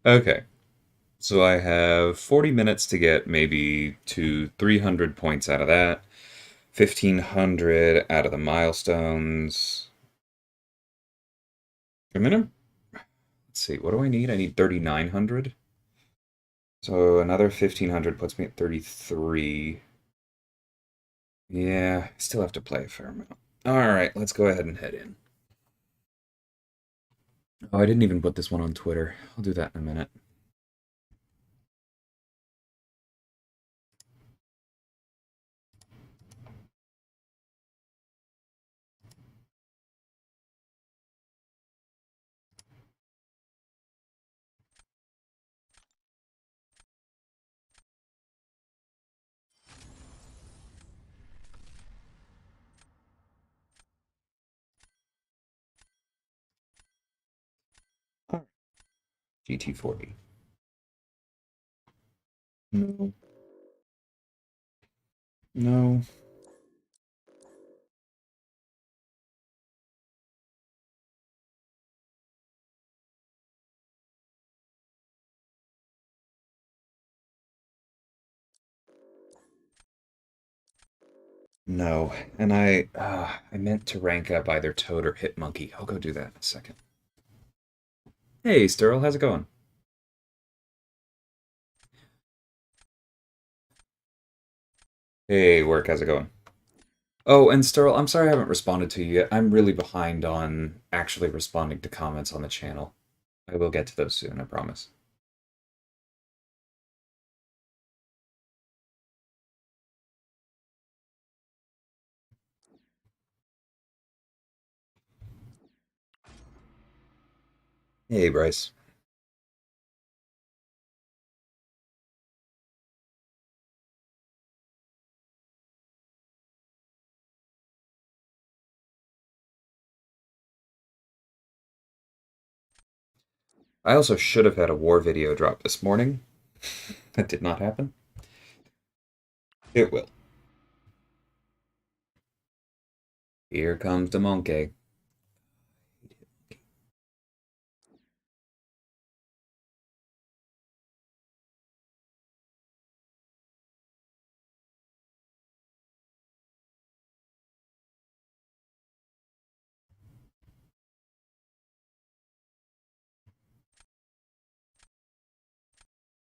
Okay, so I have 40 minutes to get maybe to 300 points out of that, 1,500 out of the milestones. A minute. Let's see, what do I need? I need 3,900. So another 1,500 puts me at 33. Yeah, I still have to play a fair amount. All right, let's go ahead and head in. Oh, I didn't even put this one on Twitter. I'll do that in a minute. All right. GT40. No. No. No. And I meant to rank up either Toad or Hitmonkey. I'll go do that in a second. Hey, Sterl, how's it going? Hey, work, how's it going? Oh, and Sterl, I'm sorry I haven't responded to you yet. I'm really behind on actually responding to comments on the channel. I will get to those soon, I promise. Hey, Bryce. I also should have had a war video drop this morning. That did not happen. It will. Here comes the monkey.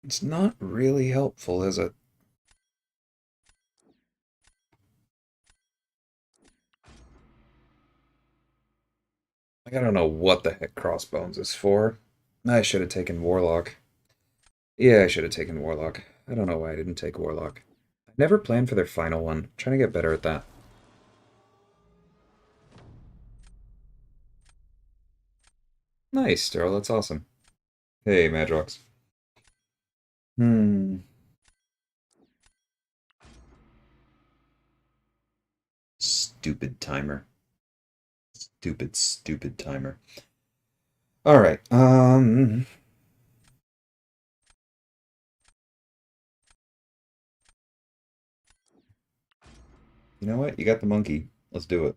It's not really helpful, is it? Like, I don't know what the heck Crossbones is for. I should have taken Warlock. Yeah, I should have taken Warlock. I don't know why I didn't take Warlock. I never planned for their final one. I'm trying to get better at that. Nice, Daryl. That's awesome. Hey, Madrox. Hmm. Stupid timer. Stupid, stupid timer. All right. You know what? You got the monkey. Let's do it.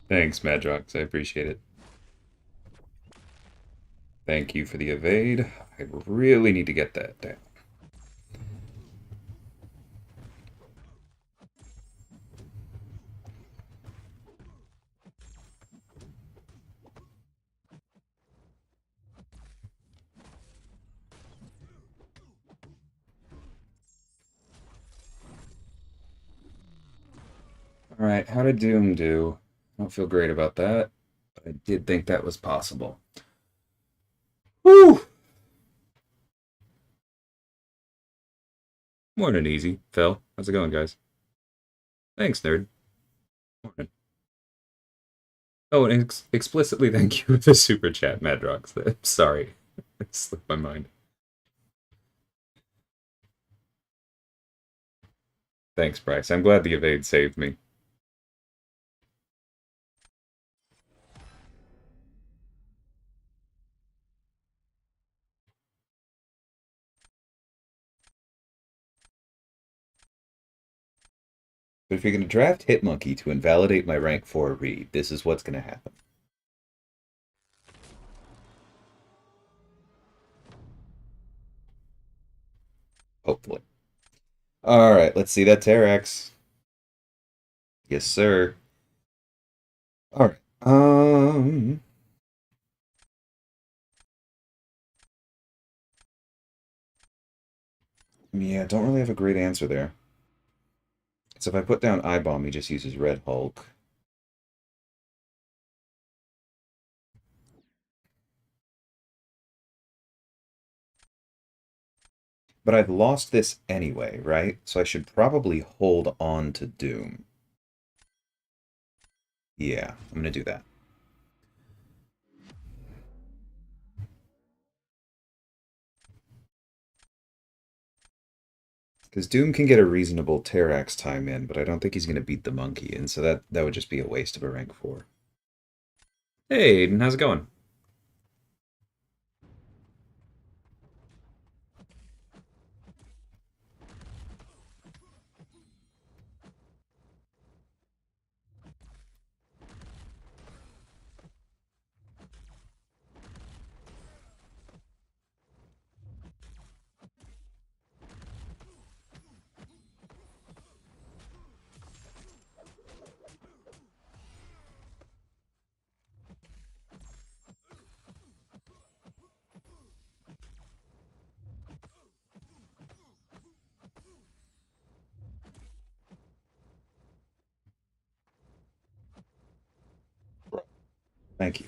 Thanks, Madrox. I appreciate it. Thank you for the evade. I really need to get that down. Alright, how did Doom do? I don't feel great about that, but I did think that was possible. Woo! Morning, easy. Phil, how's it going, guys? Thanks, nerd. Morning. Oh, and explicitly thank you for the super chat, Madrox. Sorry, it slipped my mind. Thanks, Bryce. I'm glad the evade saved me. But if you're going to draft Hitmonkey to invalidate my rank 4 read, this is what's going to happen. Hopefully. Alright, let's see that Terrax. Yes, sir. Alright. Yeah, don't really have a great answer there. So if I put down I-Bomb, he just uses Red Hulk. But I've lost this anyway, right? So I should probably hold on to Doom. Yeah, I'm gonna do that. Because Doom can get a reasonable Terrax time in, but I don't think he's gonna beat the monkey, and so that would just be a waste of a rank 4. Hey, Aiden, how's it going? Thank you.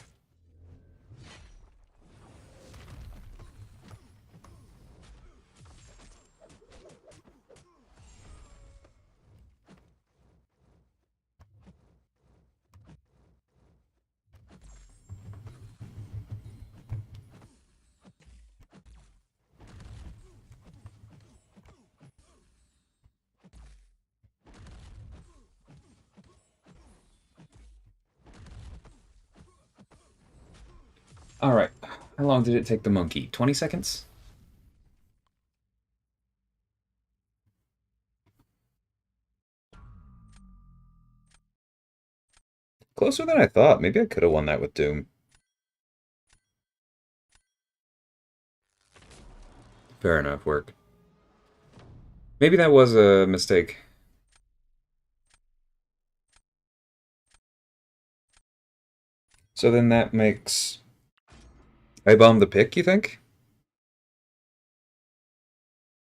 Alright, how long did it take the monkey? 20 seconds? Closer than I thought. Maybe I could have won that with Doom. Fair enough, work. Maybe that was a mistake. So then that makes... I bombed the pick, you think?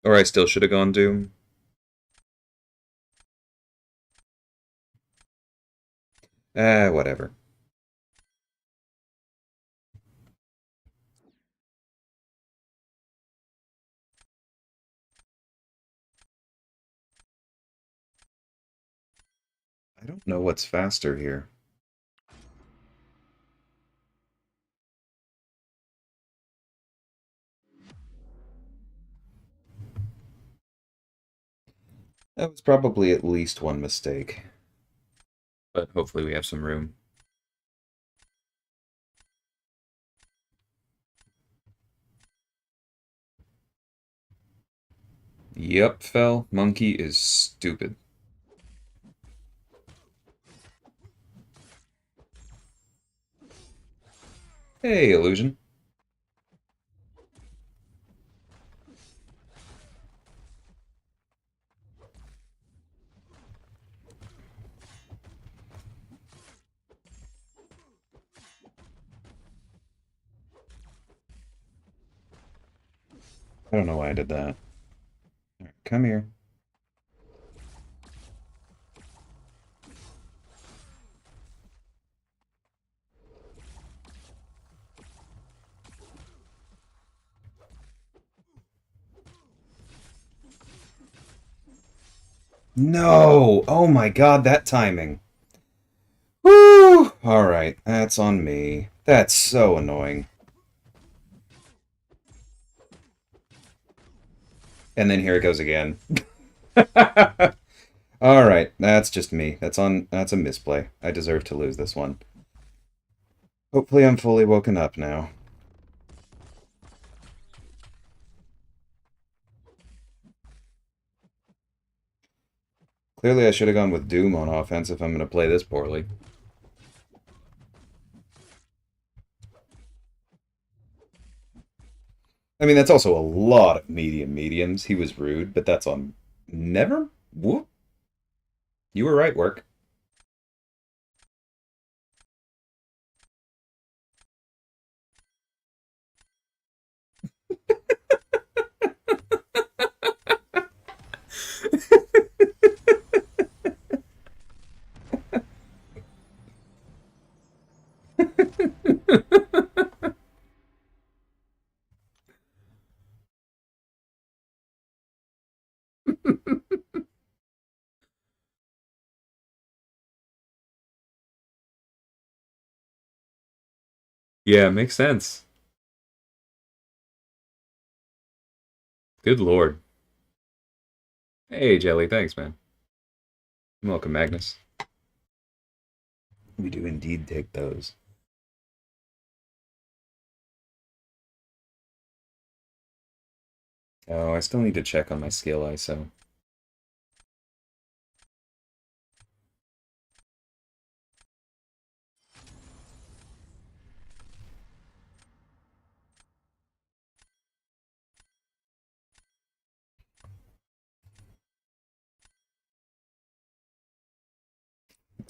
Or I still should have gone Doom? Whatever. I don't know what's faster here. That was probably at least one mistake. But hopefully we have some room. Yep, fell. Monkey is stupid. Hey, Illusion. I don't know why I did that. All right, come here. No! Oh my god, that timing. Woo! Alright, that's on me. That's so annoying. And then here it goes again. Alright, that's just me. That's a misplay. I deserve to lose this one. Hopefully I'm fully woken up now. Clearly I should have gone with Doom on offense if I'm going to play this poorly. I mean, that's also a lot of mediums. He was rude, but that's on... Never? Whoop. You were right, work. Yeah, makes sense. Good lord. Hey, Jelly, thanks, man. Welcome, Magnus. We do indeed take those. Oh, I still need to check on my skill ISO.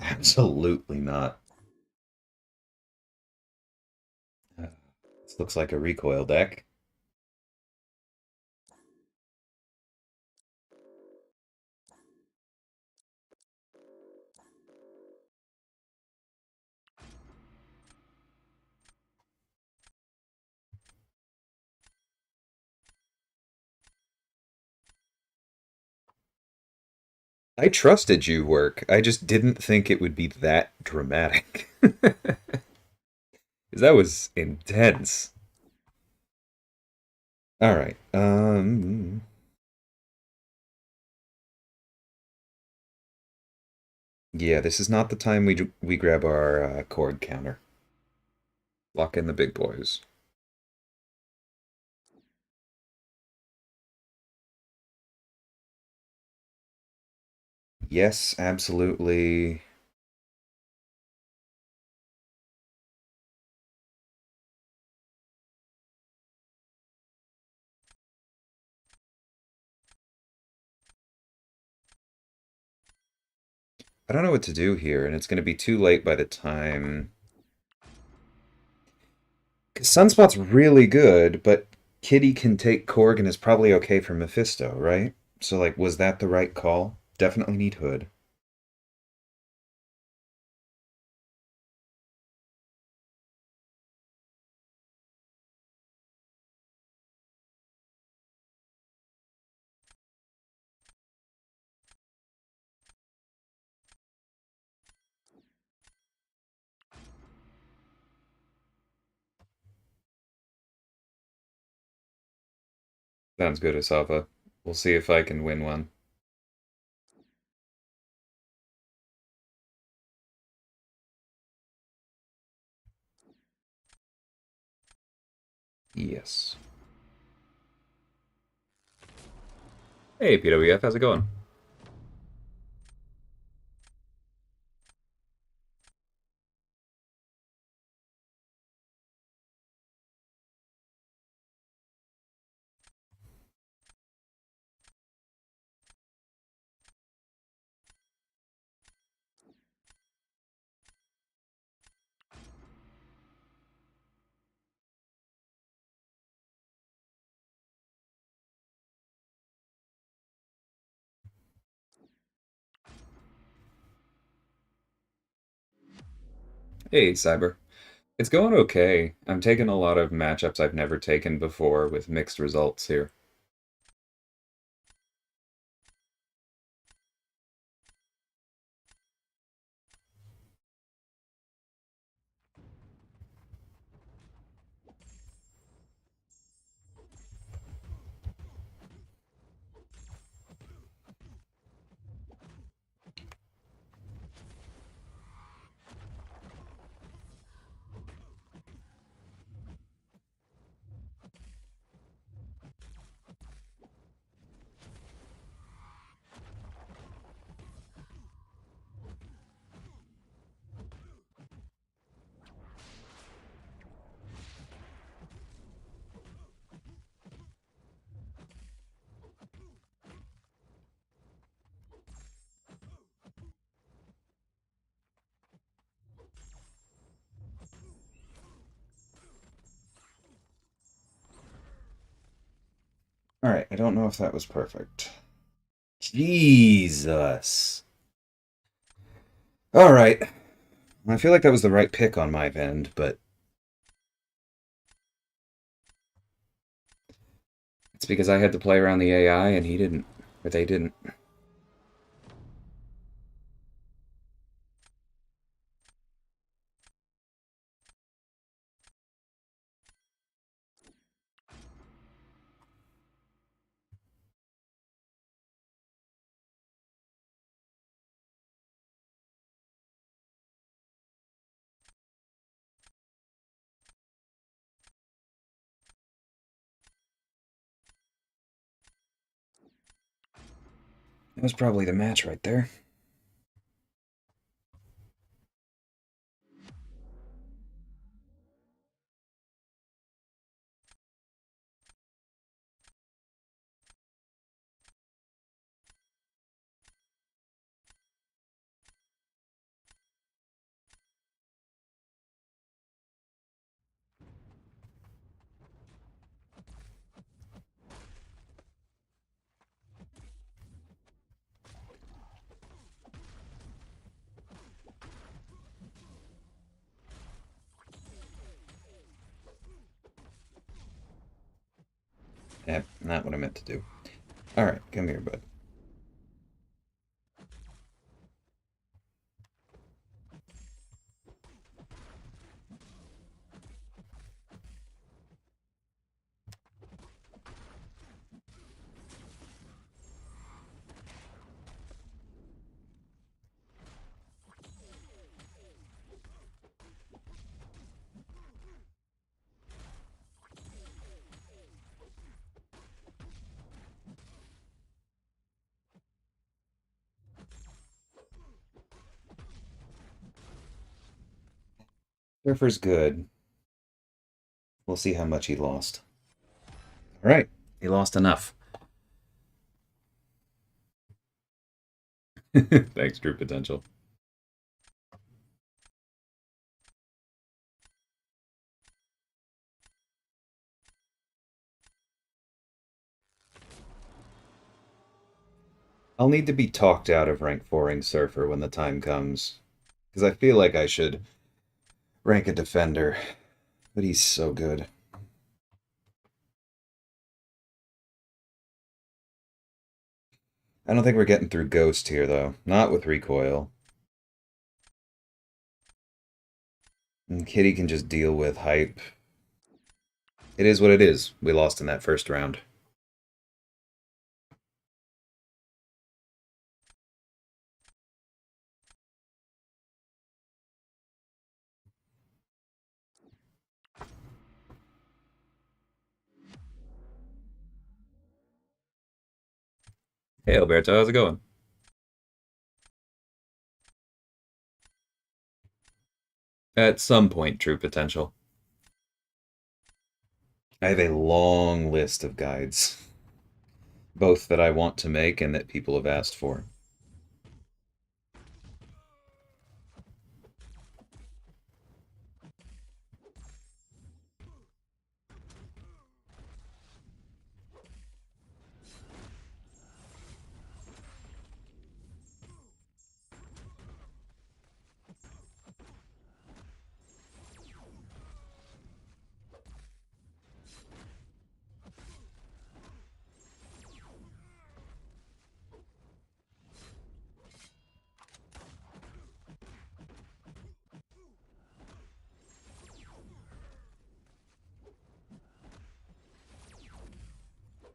Absolutely not. This looks like a recoil deck. I trusted you, work. I just didn't think it would be that dramatic. That was intense. All right. Yeah, this is not the time we grab our chord counter. Lock in the big boys. Yes, absolutely. I don't know what to do here, and it's going to be too late by the time... 'Cause Sunspot's really good, but Kitty can take Korg and is probably okay for Mephisto, right? So, like, was that the right call? Definitely need Hood. Sounds good, Asafa. We'll see if I can win one. Yes. Hey, PWF, how's it going? Hey, Cyber. It's going okay. I'm taking a lot of matchups I've never taken before with mixed results here. Alright, I don't know if that was perfect. Jesus. Alright. I feel like that was the right pick on my end, but it's because I had to play around the AI and he didn't. Or they didn't. That was probably the match right there. Yep, not what I meant to do. Alright, come here, bud. Surfer's good. We'll see how much he lost. Alright, he lost enough. Thanks, True Potential. I'll need to be talked out of rank 4ing Surfer when the time comes. Because I feel like I should rank a defender. But he's so good. I don't think we're getting through Ghost here, though. Not with recoil. And Kitty can just deal with hype. It is what it is. We lost in that first round. Hey, Alberto, how's it going? At some point, True Potential. I have a long list of guides, both that I want to make and that people have asked for.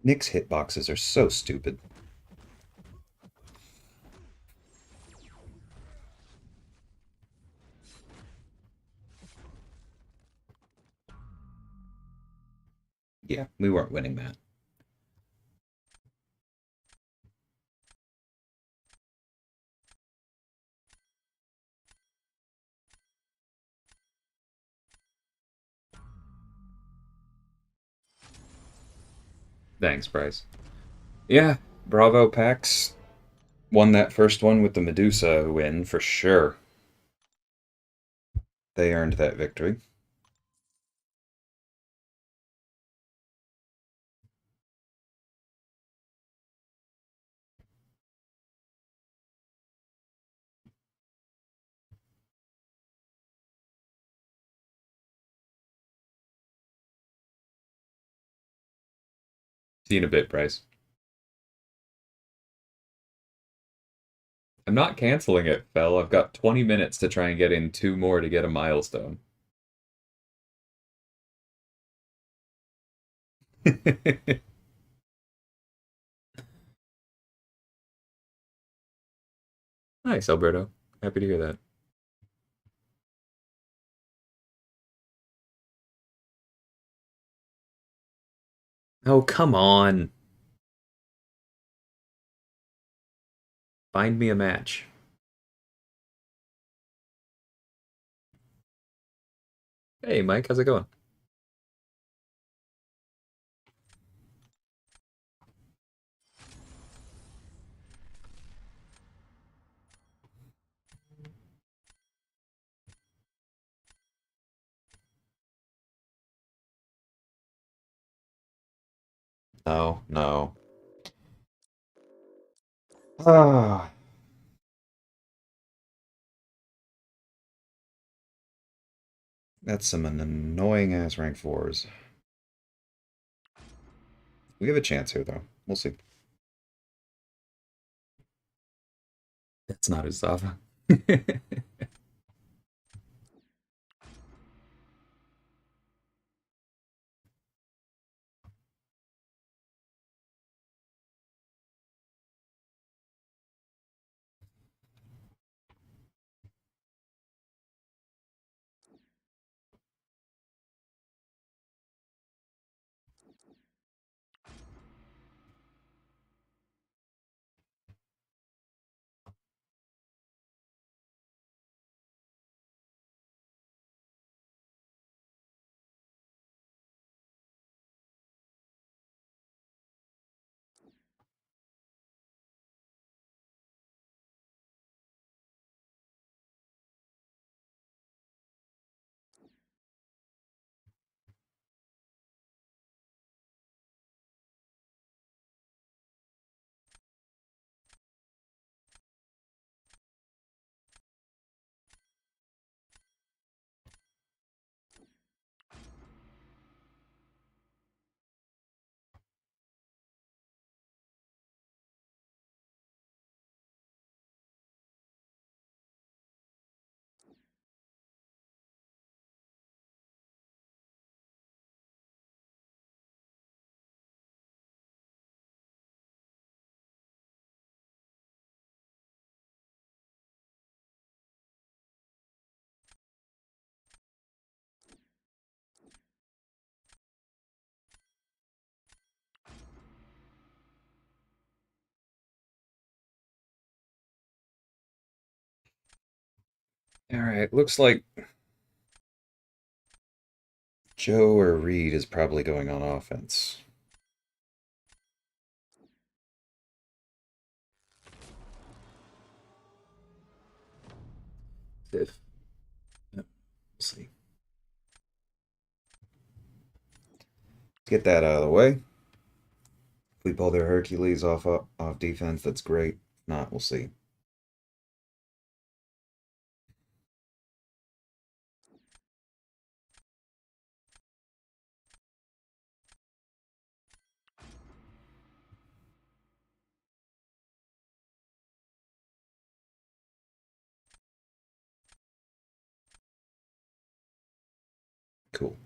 Nick's hitboxes are so stupid. Yeah, we weren't winning that. Thanks, Bryce. Yeah, bravo, Pax. Won that first one with the Medusa win for sure. They earned that victory. See you in a bit, Bryce. I'm not canceling it, Fel. I've got 20 minutes to try and get in 2 more to get a milestone. Nice, Alberto. Happy to hear that. Oh, come on. Find me a match. Hey, Mike, how's it going? No, no. Ah, that's some annoying ass rank 4s. We have a chance here, though. We'll see. That's not his Zava. All right, looks like Joe or Reed is probably going on offense. If Yep, we'll see. Get that out of the way. If we pull their Hercules off defense, that's great. If not, we'll see. Cool.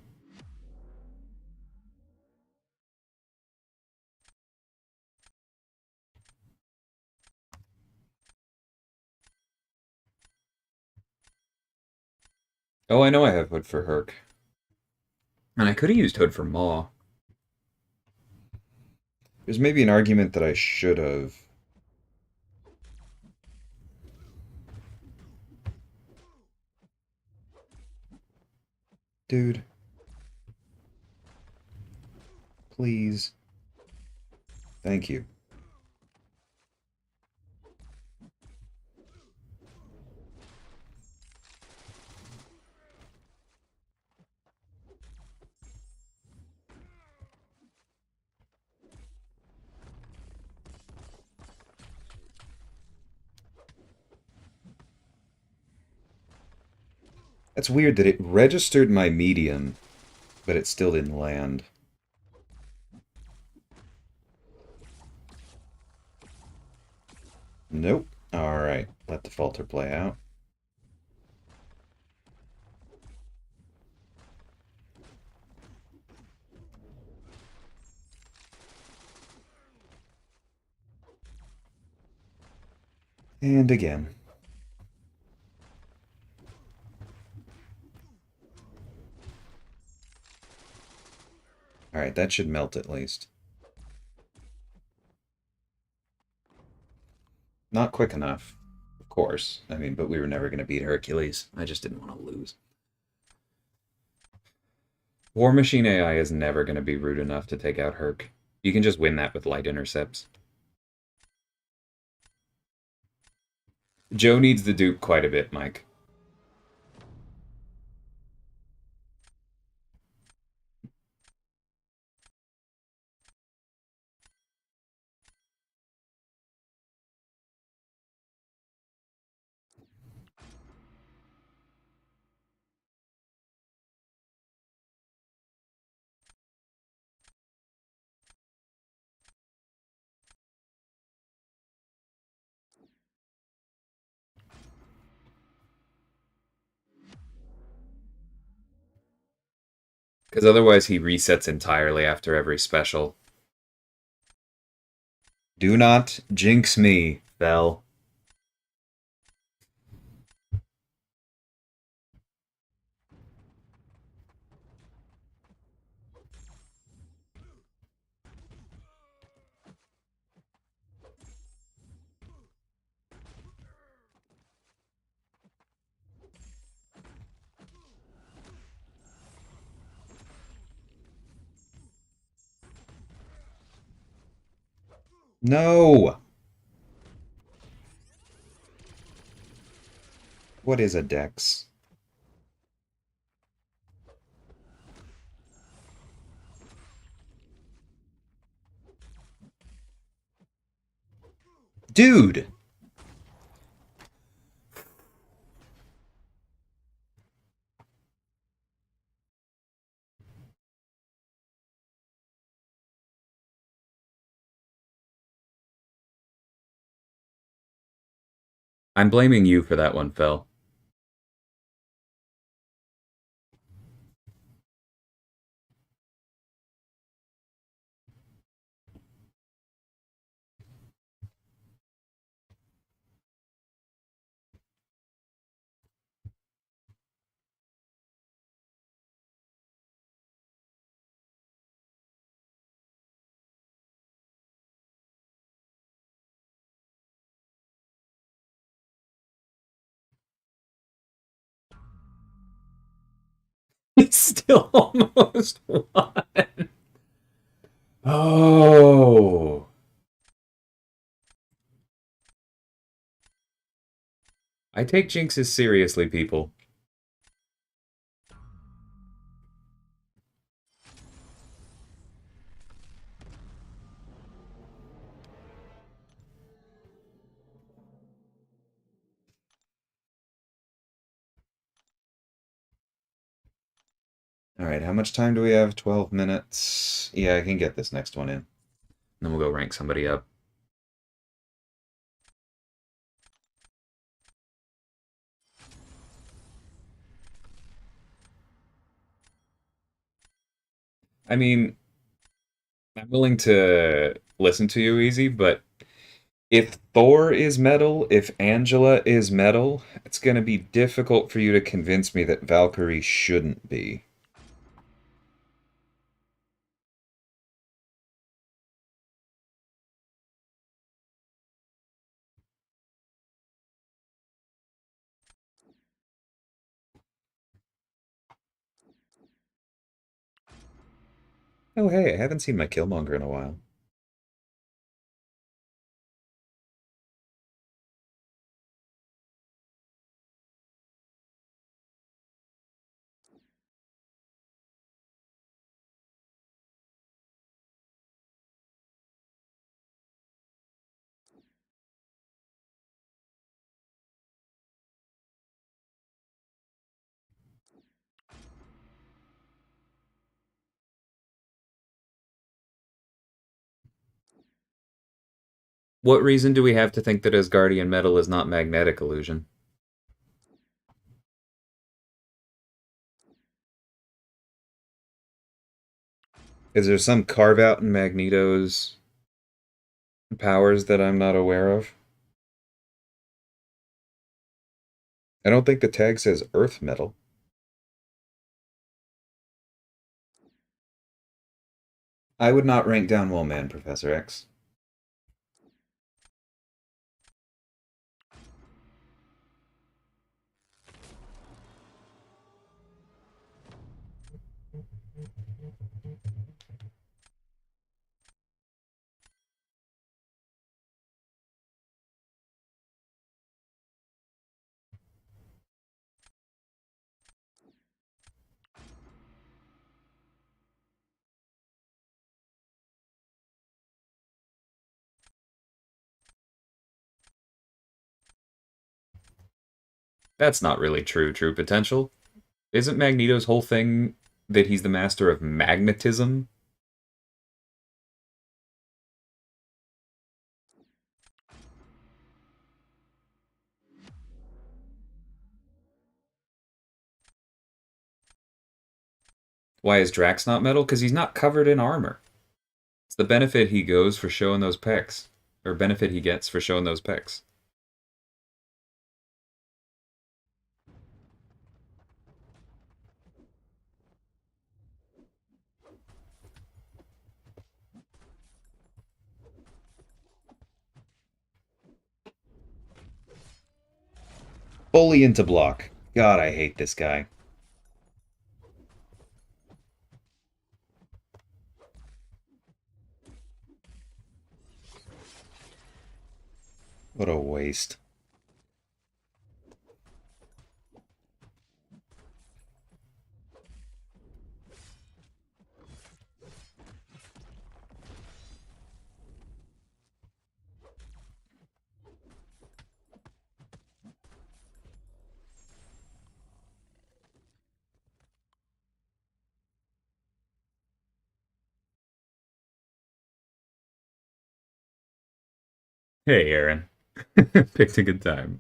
Oh, I know I have Hood for Herc. And I could have used Hood for Maw. There's maybe an argument that I should have. Dude. Please. Thank you. That's weird that it registered my medium, but it still didn't land. Nope. Alright, let the falter play out. And again. Alright, that should melt at least. Not quick enough, of course. I mean, but we were never going to beat Hercules. I just didn't want to lose. War Machine AI is never going to be rude enough to take out Herc. You can just win that with light intercepts. Joe needs the dupe quite a bit, Mike. Because otherwise he resets entirely after every special. Do not jinx me, Bell. No! What is a dex? Dude! I'm blaming you for that one, Phil. It's still almost won. Oh. I take jinxes seriously, people. Alright, how much time do we have? 12 minutes. Yeah, I can get this next one in. Then we'll go rank somebody up. I mean, I'm willing to listen to you, Easy, but if Thor is metal, if Angela is metal, it's going to be difficult for you to convince me that Valkyrie shouldn't be. Oh, hey, I haven't seen my Killmonger in a while. What reason do we have to think that Asgardian metal is not magnetic illusion? Is there some carve out in Magneto's powers that I'm not aware of? I don't think the tag says earth metal. I would not rank down Woolman, Professor X. That's not really true potential. Isn't Magneto's whole thing that he's the master of magnetism? Why is Drax not metal? Because he's not covered in armor. It's the benefit he goes for showing those pecs. Or benefit he gets for showing those pecs. Fully into block. God, I hate this guy. What a waste. Hey, Aaron. Picked a good time.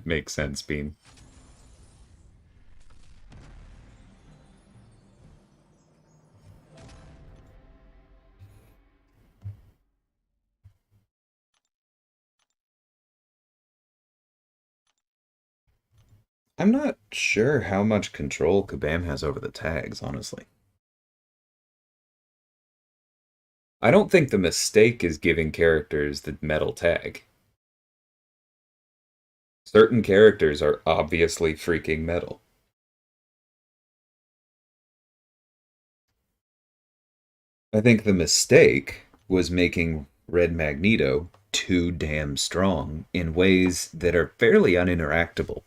Makes sense, Bean. I'm not sure how much control Kabam has over the tags, honestly. I don't think the mistake is giving characters the metal tag. Certain characters are obviously freaking metal. I think the mistake was making Red Magneto too damn strong in ways that are fairly uninteractable.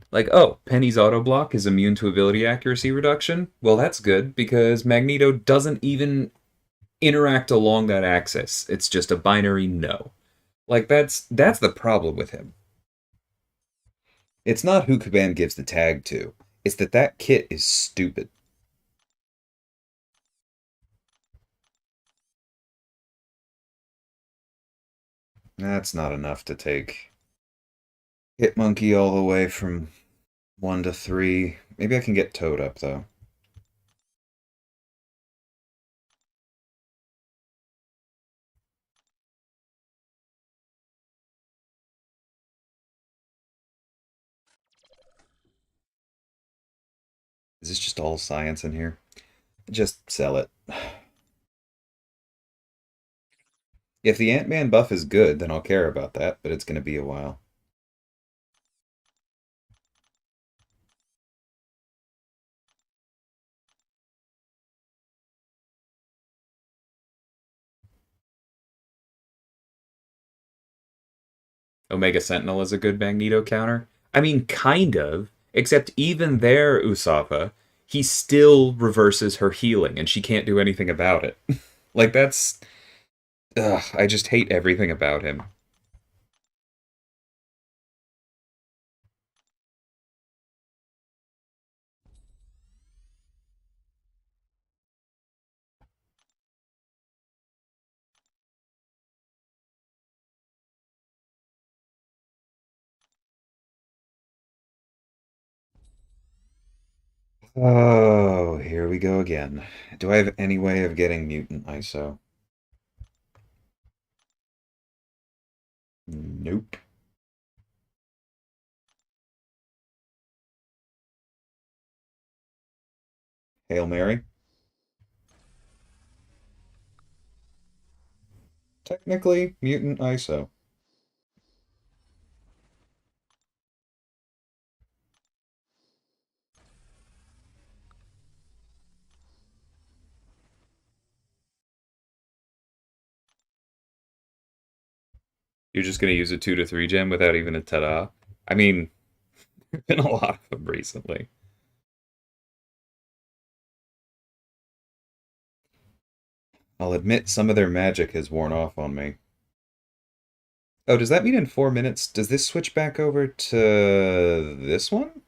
Like, oh, Penny's auto block is immune to ability accuracy reduction. Well, that's good because Magneto doesn't even interact along that axis. It's just a binary no. Like that's the problem with him. It's not who Kaban gives the tag to. It's that that kit is stupid. That's not enough to take Hitmonkey all the way from 1 to 3. Maybe I can get Toad up, though. Is this just all science in here? Just sell it. If the Ant-Man buff is good, then I'll care about that, but it's going to be a while. Omega Sentinel is a good Magneto counter. I mean, kind of. Except even there, Usopp, he still reverses her healing, and she can't do anything about it. Like, that's... Ugh, I just hate everything about him. Oh, here we go again. Do I have any way of getting mutant ISO? Nope. Hail Mary? Technically, mutant ISO. You're just gonna use a 2 to 3 gem without even a ta-da? I mean, there's been a lot of them recently. I'll admit some of their magic has worn off on me. Oh, does that mean in 4 minutes, does this switch back over to this one?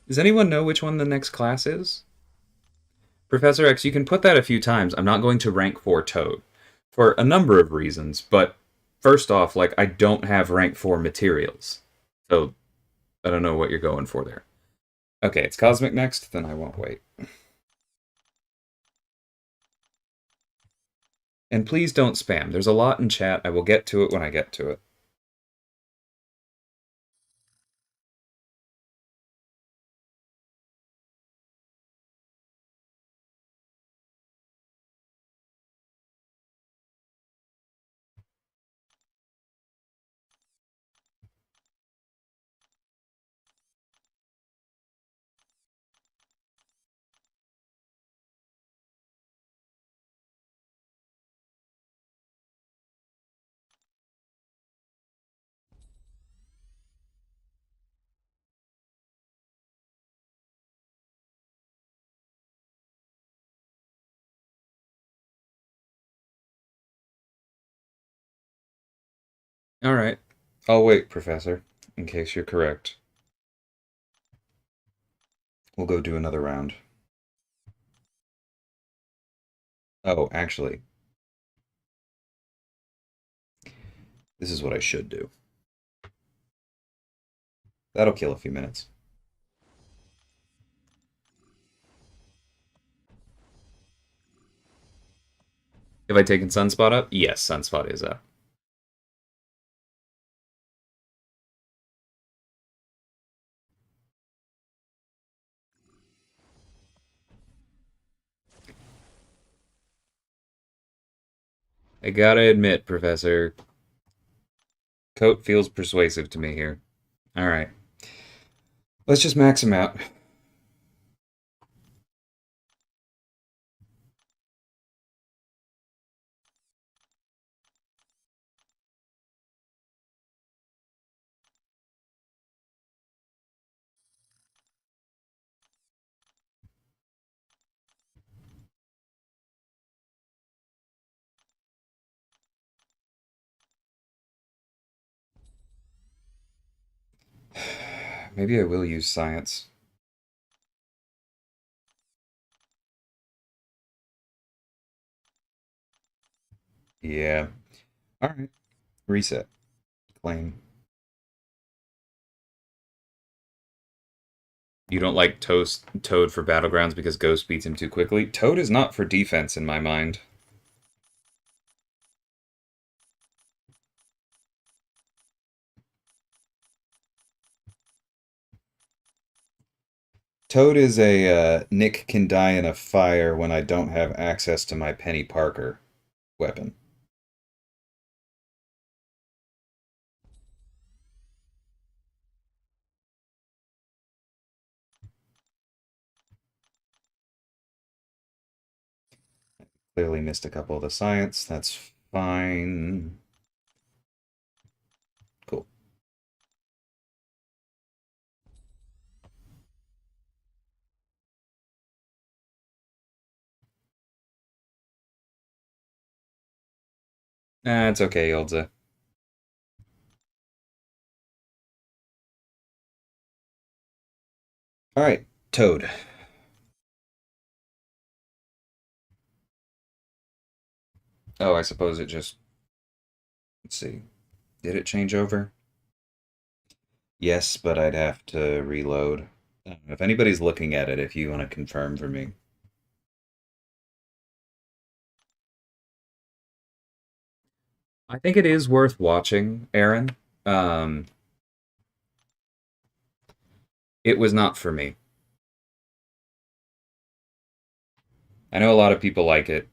Does anyone know which one the next class is? Professor X, you can put that a few times. I'm not going to rank 4 Toad for a number of reasons, but first off, like, I don't have rank 4 materials. So I don't know what you're going for there. Okay, it's Cosmic next, then I won't wait. And please don't spam. There's a lot in chat. I will get to it when I get to it. All right. I'll wait, Professor, in case you're correct. We'll go do another round. Oh, actually, this is what I should do. That'll kill a few minutes. Have I taken Sunspot up? Yes, Sunspot is up. I gotta admit, Professor, Coat feels persuasive to me here. Alright. Let's just max him out. Maybe I will use science. Yeah. Alright. Reset. Claim. You don't like Toad for Battlegrounds because Ghost beats him too quickly? Toad is not for defense in my mind. Toad is a Nick can die in a fire when I don't have access to my Penny Parker weapon. Clearly missed a couple of the science. That's fine. Ah, it's okay, Yolza. All right, Toad. Oh, I suppose it just. Let's see. Did it change over? Yes, but I'd have to reload. If anybody's looking at it, if you want to confirm for me. I think it is worth watching, Aaron. Um, it was not for me. I know a lot of people like it.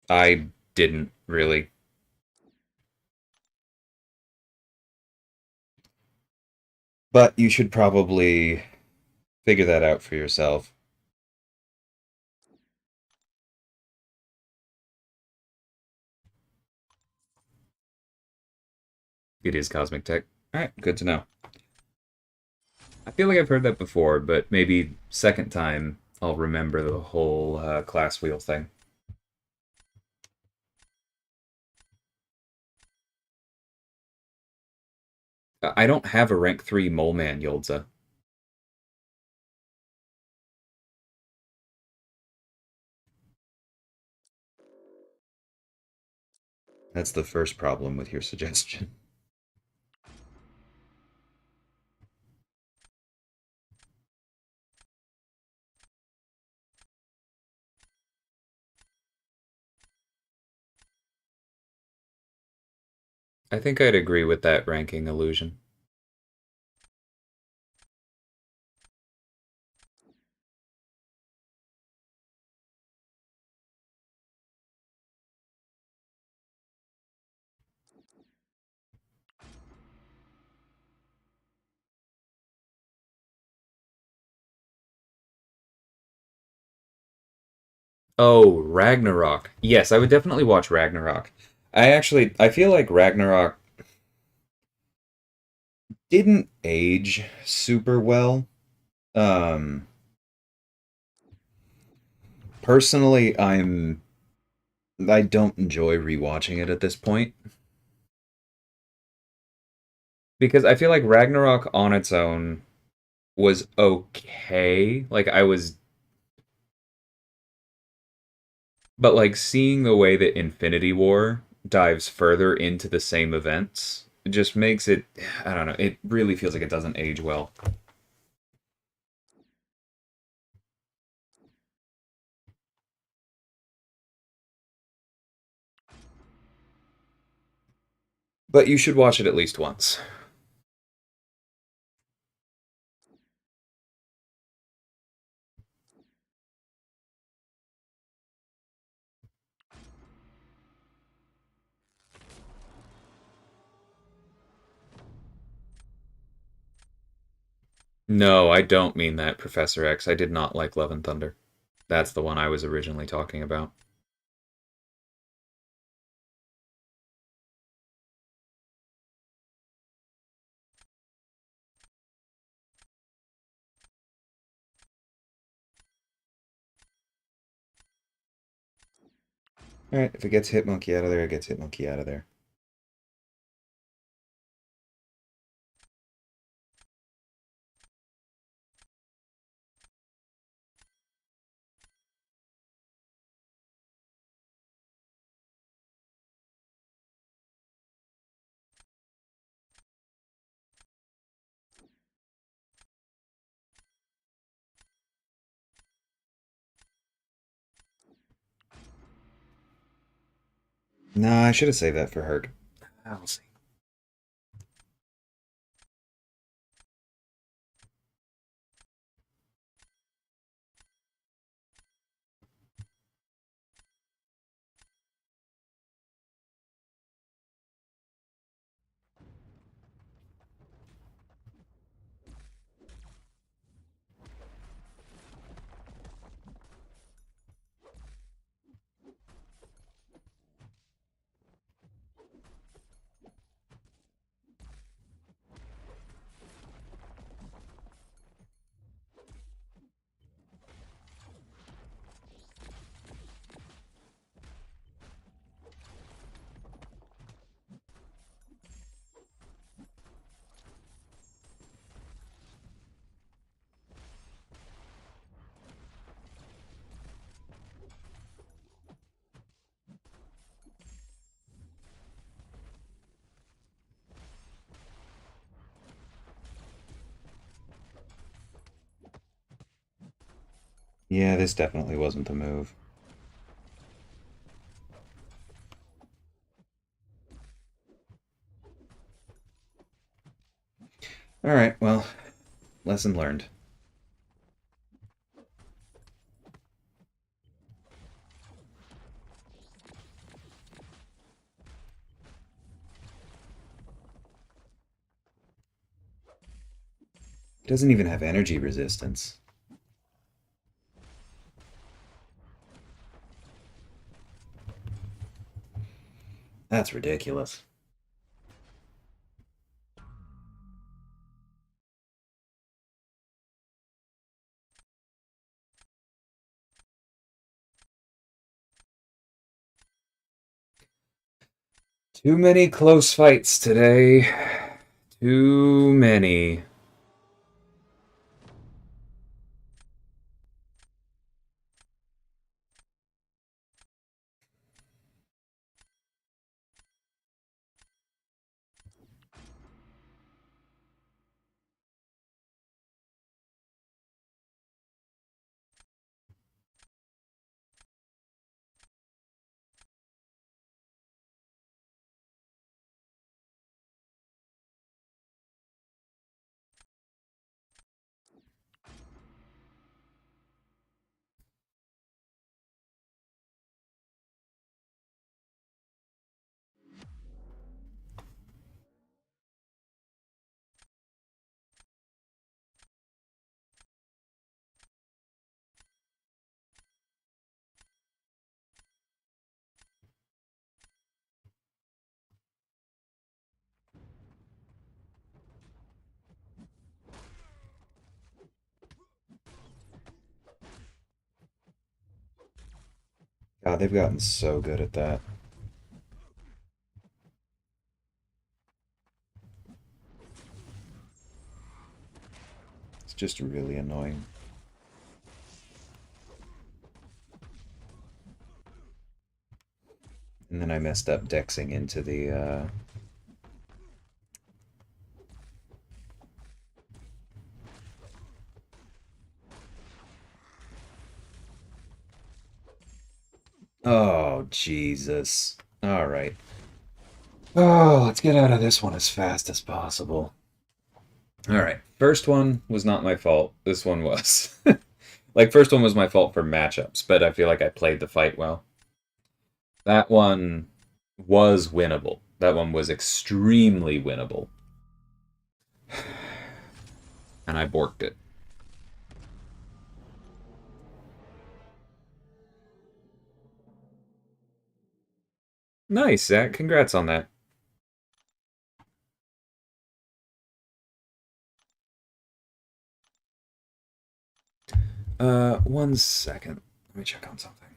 I didn't really. But you should probably figure that out for yourself. It is Cosmic Tech. All right, good to know. I feel like I've heard that before, but maybe second time I'll remember the whole class wheel thing. I don't have a rank 3 mole man, Yolza. That's the first problem with your suggestion. I think I'd agree with that ranking illusion. Oh, Ragnarok. Yes, I would definitely watch Ragnarok. I feel like Ragnarok didn't age super well. Um, Personally, I don't enjoy rewatching it at this point because I feel like Ragnarok on its own was okay. Like I was, but like seeing the way that Infinity War dives further into the same events just makes it, I don't know, it really feels like it doesn't age well. But you should watch it at least once. No, I don't mean that, Professor X. I did not like Love and Thunder. That's the one I was originally talking about. Alright, if it gets Hitmonkey out of there, it gets Hitmonkey out of there. Nah, I should have saved that for Herc. I'll see. Yeah, this definitely wasn't the move. Alright, well, lesson learned. It doesn't even have energy resistance. That's ridiculous. Too many close fights today. Too many. God, they've gotten so good at that. It's just really annoying. And then I messed up dexing into the. Oh, Jesus. Alright. Oh, let's get out of this one as fast as possible. Alright. First one was not my fault. This one was. Like, first one was my fault for matchups, but I feel like I played the fight well. That one was winnable. That one was extremely winnable. And I borked it. Nice, Zach. Congrats on that. One second. Let me check on something.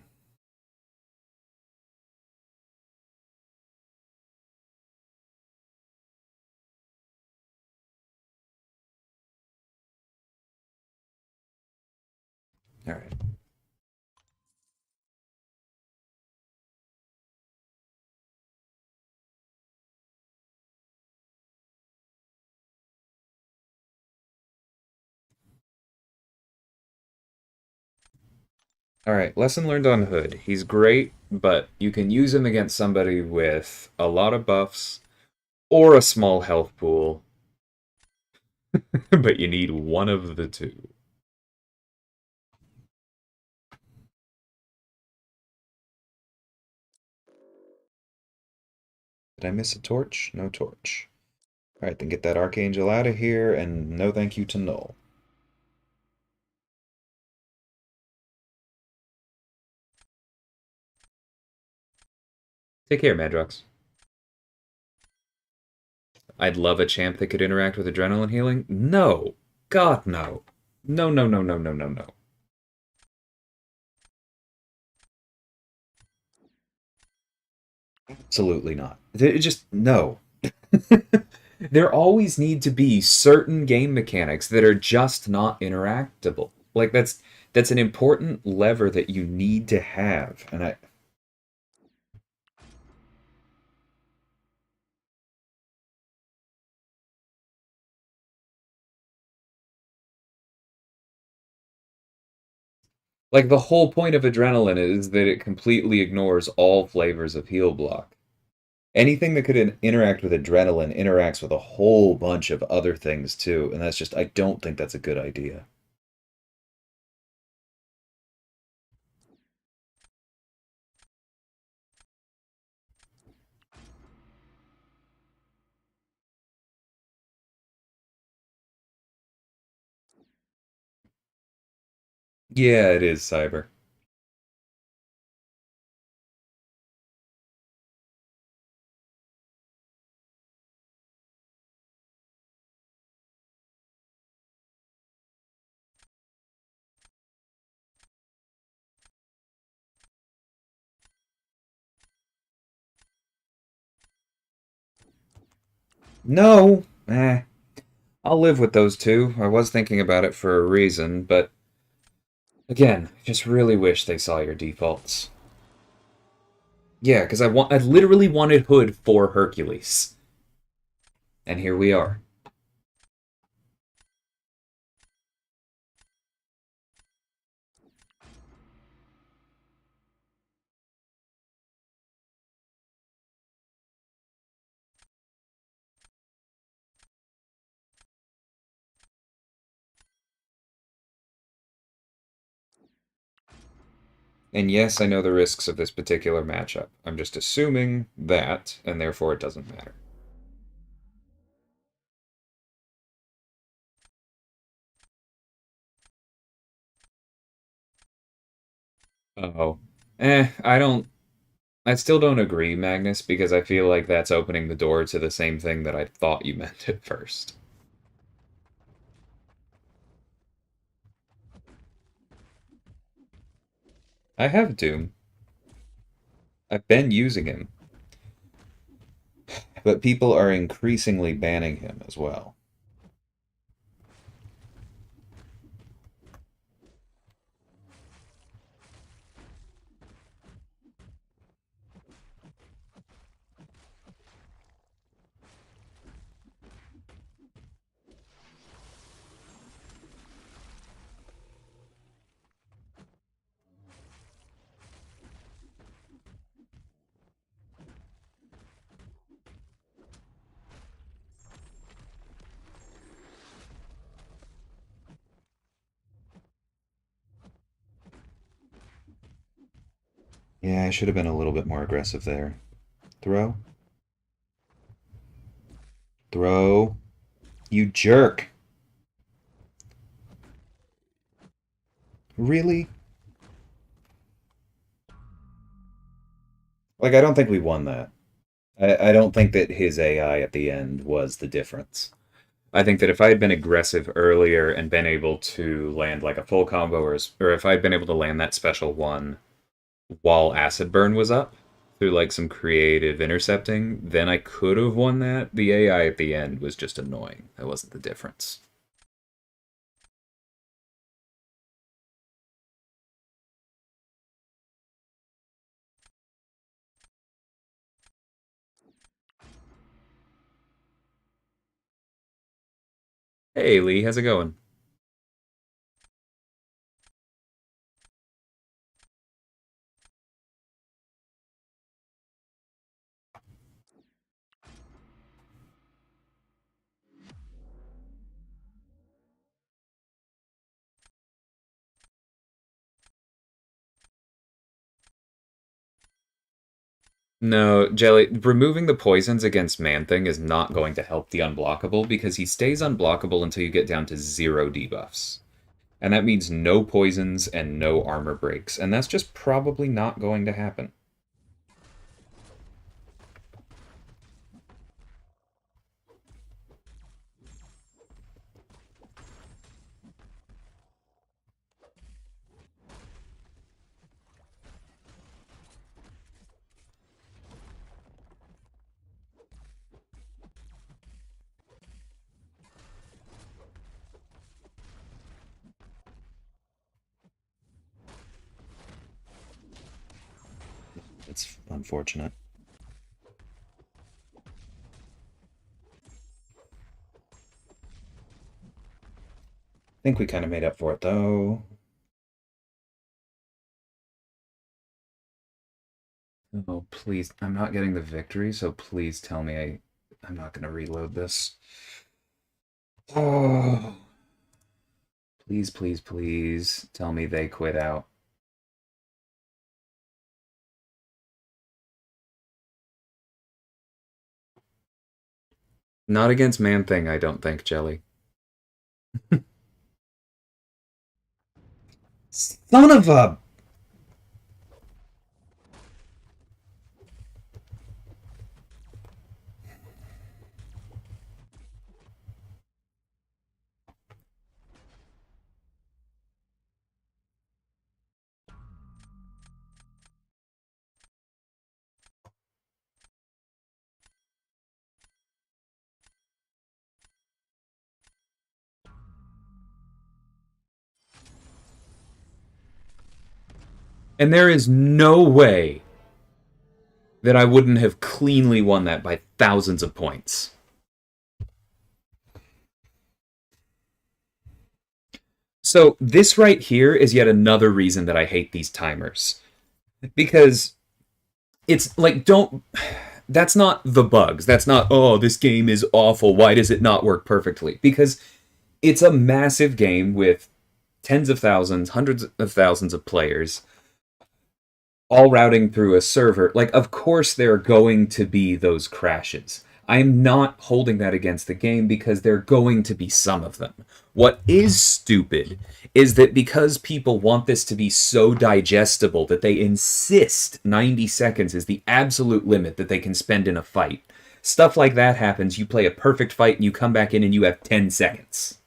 All right. All right. Lesson learned on Hood. He's great, but you can use him against somebody with a lot of buffs or a small health pool, but you need one of the two. Did I miss a torch? No torch. All right, then get that Archangel out of here, and no thank you to Null. Take care, Madrox. I'd love a champ that could interact with adrenaline healing. No. God, no. No, no, no, no, no, no, no. Absolutely not. Just no. There always need to be certain game mechanics that are just not interactable. Like that's an important lever that you need to have. And I Like, the whole point of adrenaline is that it completely ignores all flavors of heal block. Anything that could interact with adrenaline interacts with a whole bunch of other things too, and that's just, I don't think that's a good idea. Yeah, it is cyber. No! I'll live with those two. I was thinking about it for a reason, but again, just really wish they saw your defaults. Yeah, because I literally wanted Hood for Hercules. And here we are. And yes, I know the risks of this particular matchup. I'm just assuming that, and therefore it doesn't matter. Oh. I don't. I still don't agree, Magnus, because I feel like that's opening the door to the same thing that I thought you meant at first. I have Doom. I've been using him, but people are increasingly banning him as well. Yeah, I should have been a little bit more aggressive there. Throw? Throw. You jerk. Really? Like, I don't think we won that. I don't think that his AI at the end was the difference. I think that if I had been aggressive earlier and been able to land like a full combo, or if I'd been able to land that special one while Acid Burn was up through like some creative intercepting, then I could have won that. The AI at the end was just annoying. That wasn't the difference. Hey Lee, how's it going? No, Jelly, removing the poisons against Man-Thing is not going to help the unblockable because he stays unblockable until you get down to 0 debuffs. And that means no poisons and no armor breaks, and that's just probably not going to happen. It's unfortunate. I think we kind of made up for it, though. Oh, please. I'm not getting the victory, so please tell me I'm not going to reload this. Oh, please, please, please tell me they quit out. Not against Man-Thing, I don't think, Jelly. Son of a... And there is no way that I wouldn't have cleanly won that by thousands of points. So this right here is yet another reason that I hate these timers. Because it's like, don't... That's not the bugs. That's not, oh, this game is awful. Why does it not work perfectly? Because it's a massive game with tens of thousands, hundreds of thousands of players all routing through a server. Like, of course there are going to be those crashes. I'm not holding that against the game because there are going to be some of them. What is stupid is that because people want this to be so digestible that they insist 90 seconds is the absolute limit that they can spend in a fight. Stuff like that happens, you play a perfect fight and you come back in and you have 10 seconds.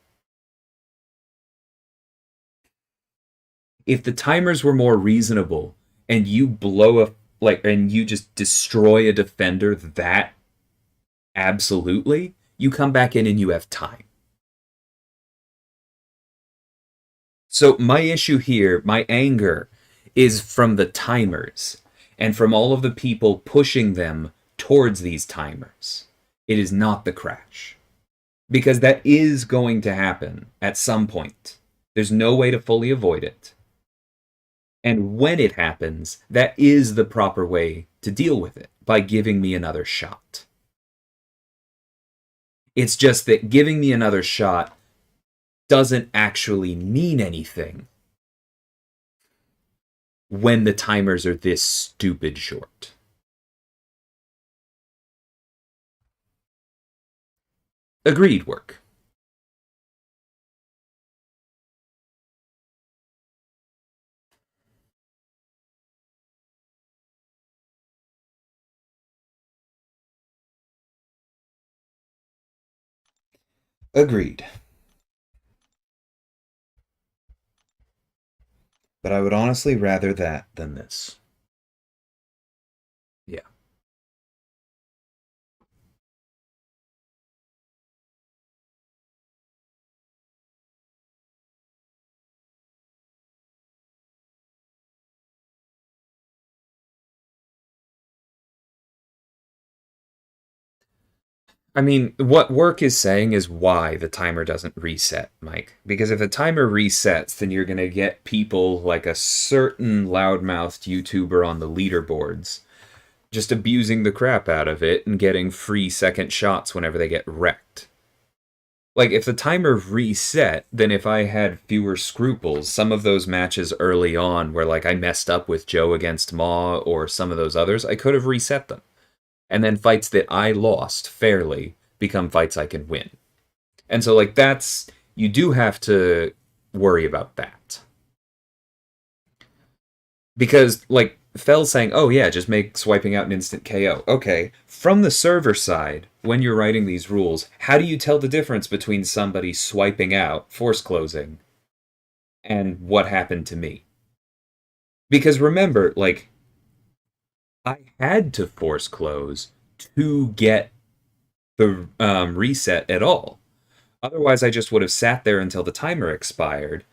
If the timers were more reasonable and you blow a and you just destroy a defender that absolutely, you come back in and you have time. So my issue here, my anger, is from the timers and from all of the people pushing them towards these timers. It is not the crash. Because that is going to happen at some point. There's no way to fully avoid it. And when it happens, that is the proper way to deal with it, by giving me another shot. It's just that giving me another shot doesn't actually mean anything when the timers are this stupid short. Agreed, work. Agreed. But I would honestly rather that than this. Yeah. I mean, what work is saying is why the timer doesn't reset, Mike. Because if the timer resets, then you're going to get people like a certain loudmouthed YouTuber on the leaderboards just abusing the crap out of it and getting free second shots whenever they get wrecked. Like, if the timer reset, then if I had fewer scruples, some of those matches early on where, like, I messed up with Joe against Ma or some of those others, I could have reset them. And then fights that I lost fairly become fights I can win. And so, like, that's... You do have to worry about that. Because, like, Fell's saying, oh yeah, just make swiping out an instant KO. Okay, from the server side, when you're writing these rules, how do you tell the difference between somebody swiping out, force closing, and what happened to me? Because remember, like, I had to force close to get the reset at all. Otherwise, I just would have sat there until the timer expired,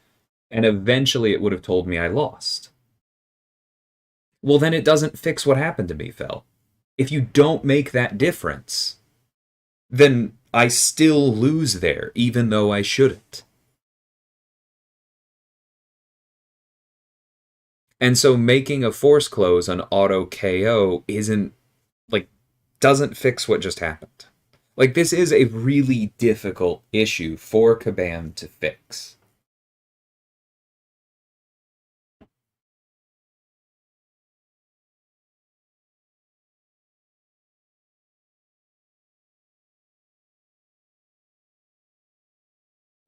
and eventually it would have told me I lost. Well, then it doesn't fix what happened to me, Phil. If you don't make that difference, then I still lose there, even though I shouldn't. And so making a force close an auto KO isn't like doesn't fix what just happened. Like this is a really difficult issue for Kabam to fix.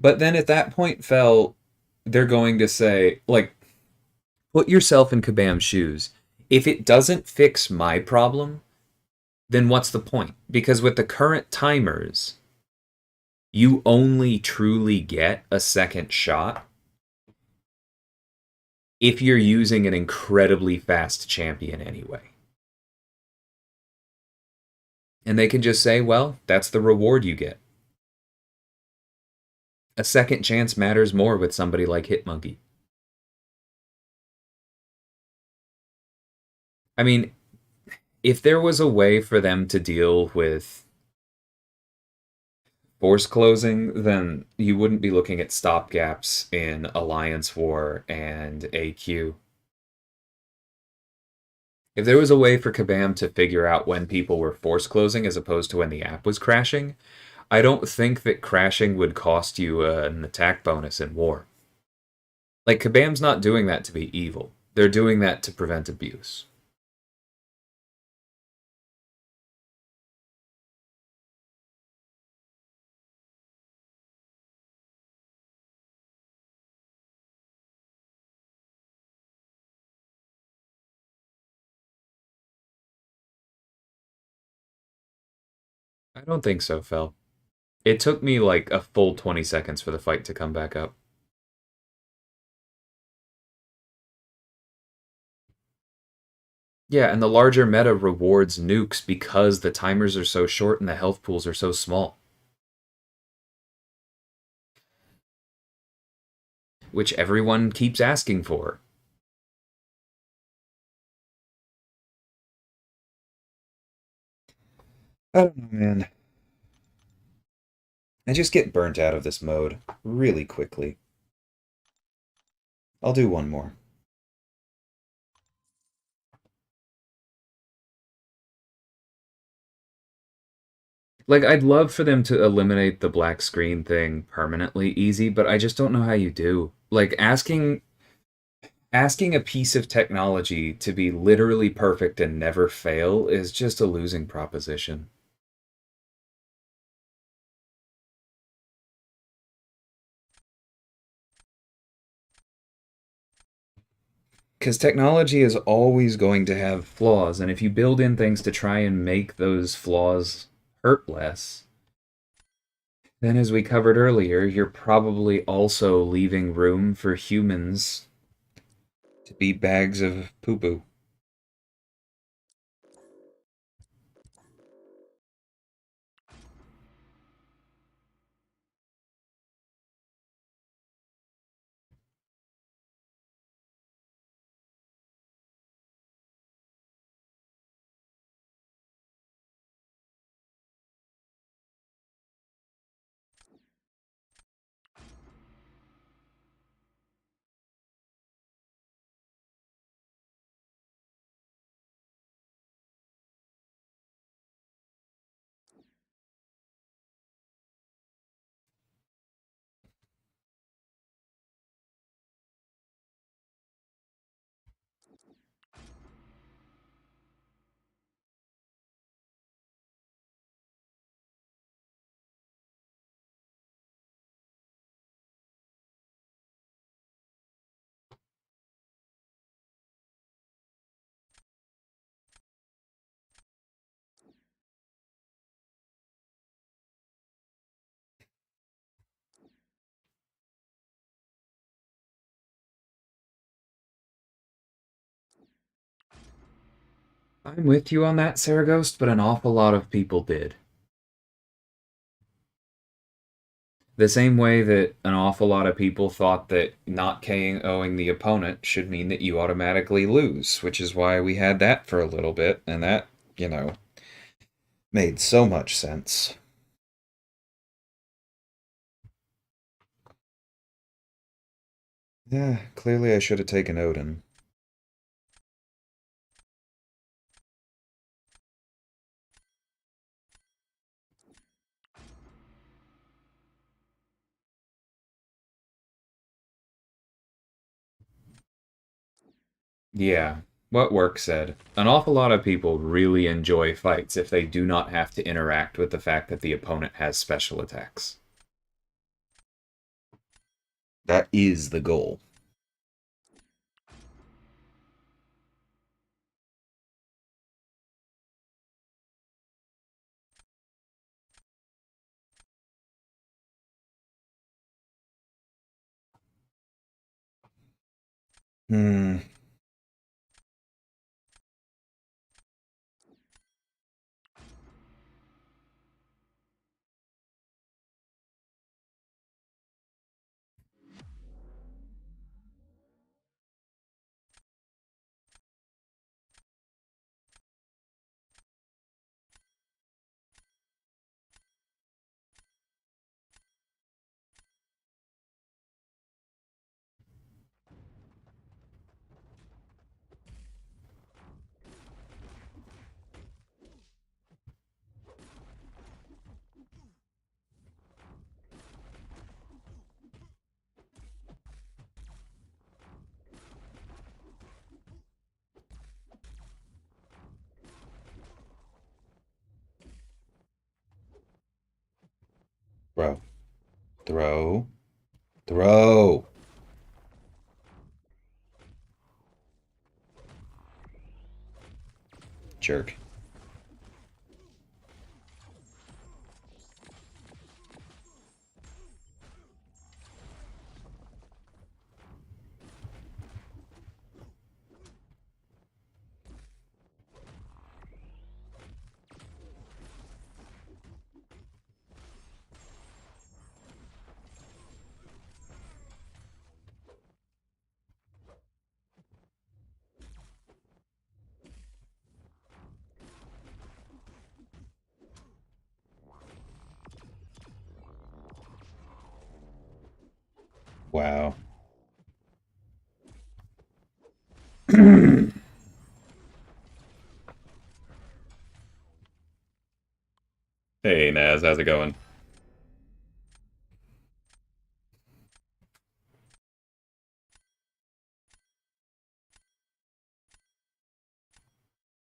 But then at that point, Fel, they're going to say, like, put yourself in Kabam's shoes. If it doesn't fix my problem, then what's the point? Because with the current timers, you only truly get a second shot if you're using an incredibly fast champion anyway. And they can just say, well, that's the reward you get. A second chance matters more with somebody like Hitmonkey. I mean, if there was a way for them to deal with force closing, then you wouldn't be looking at stopgaps in Alliance War and AQ. If there was a way for Kabam to figure out when people were force closing as opposed to when the app was crashing, I don't think that crashing would cost you an attack bonus in war. Like, Kabam's not doing that to be evil. They're doing that to prevent abuse. I don't think so, Fel. It took me like a full 20 seconds for the fight to come back up. Yeah, and the larger meta rewards nukes because the timers are so short and the health pools are so small, which everyone keeps asking for. I don't know, man. I just get burnt out of this mode really quickly. I'll do one more. Like, I'd love for them to eliminate the black screen thing permanently easy, but I just don't know how you do. Like, asking a piece of technology to be literally perfect and never fail is just a losing proposition. Because technology is always going to have flaws, and if you build in things to try and make those flaws hurt less, then as we covered earlier, you're probably also leaving room for humans to be bags of poo poo. I'm with you on that, Saraghost, but an awful lot of people did. The same way that an awful lot of people thought that not KOing the opponent should mean that you automatically lose, which is why we had that for a little bit, and that, made so much sense. Yeah, clearly I should have taken Odin. Yeah, what Work said. An awful lot of people really enjoy fights if they do not have to interact with the fact that the opponent has special attacks. That is the goal. Hmm. Throw. Throw. Throw. Jerk. Wow. Hey, Naz, how's it going?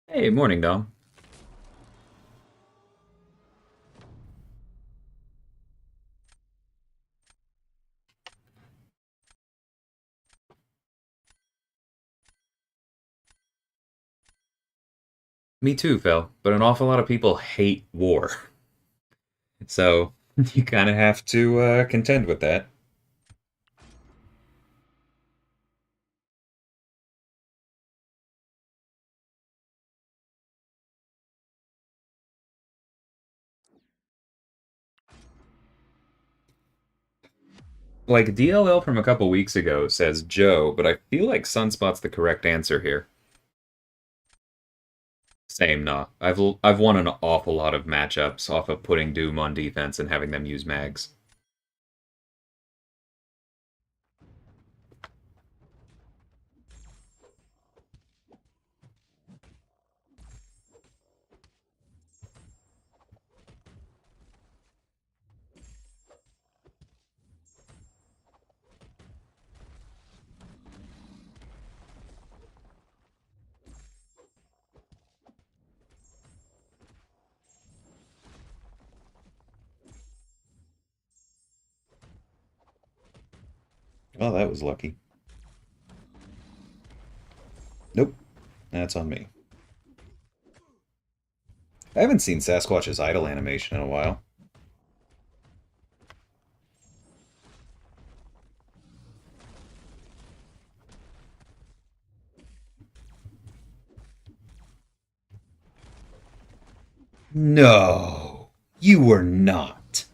Hey, morning, Dom. Me too, Phil, but an awful lot of people hate war. So you kind of have to contend with that. Like DLL from a couple weeks ago says Joe, but I feel like Sunspot's the correct answer here. Same, nah. I've won an awful lot of matchups off of putting Doom on defense and having them use mags. Oh, that was lucky. Nope, that's on me. I haven't seen Sasquatch's idle animation in a while. No, you were not.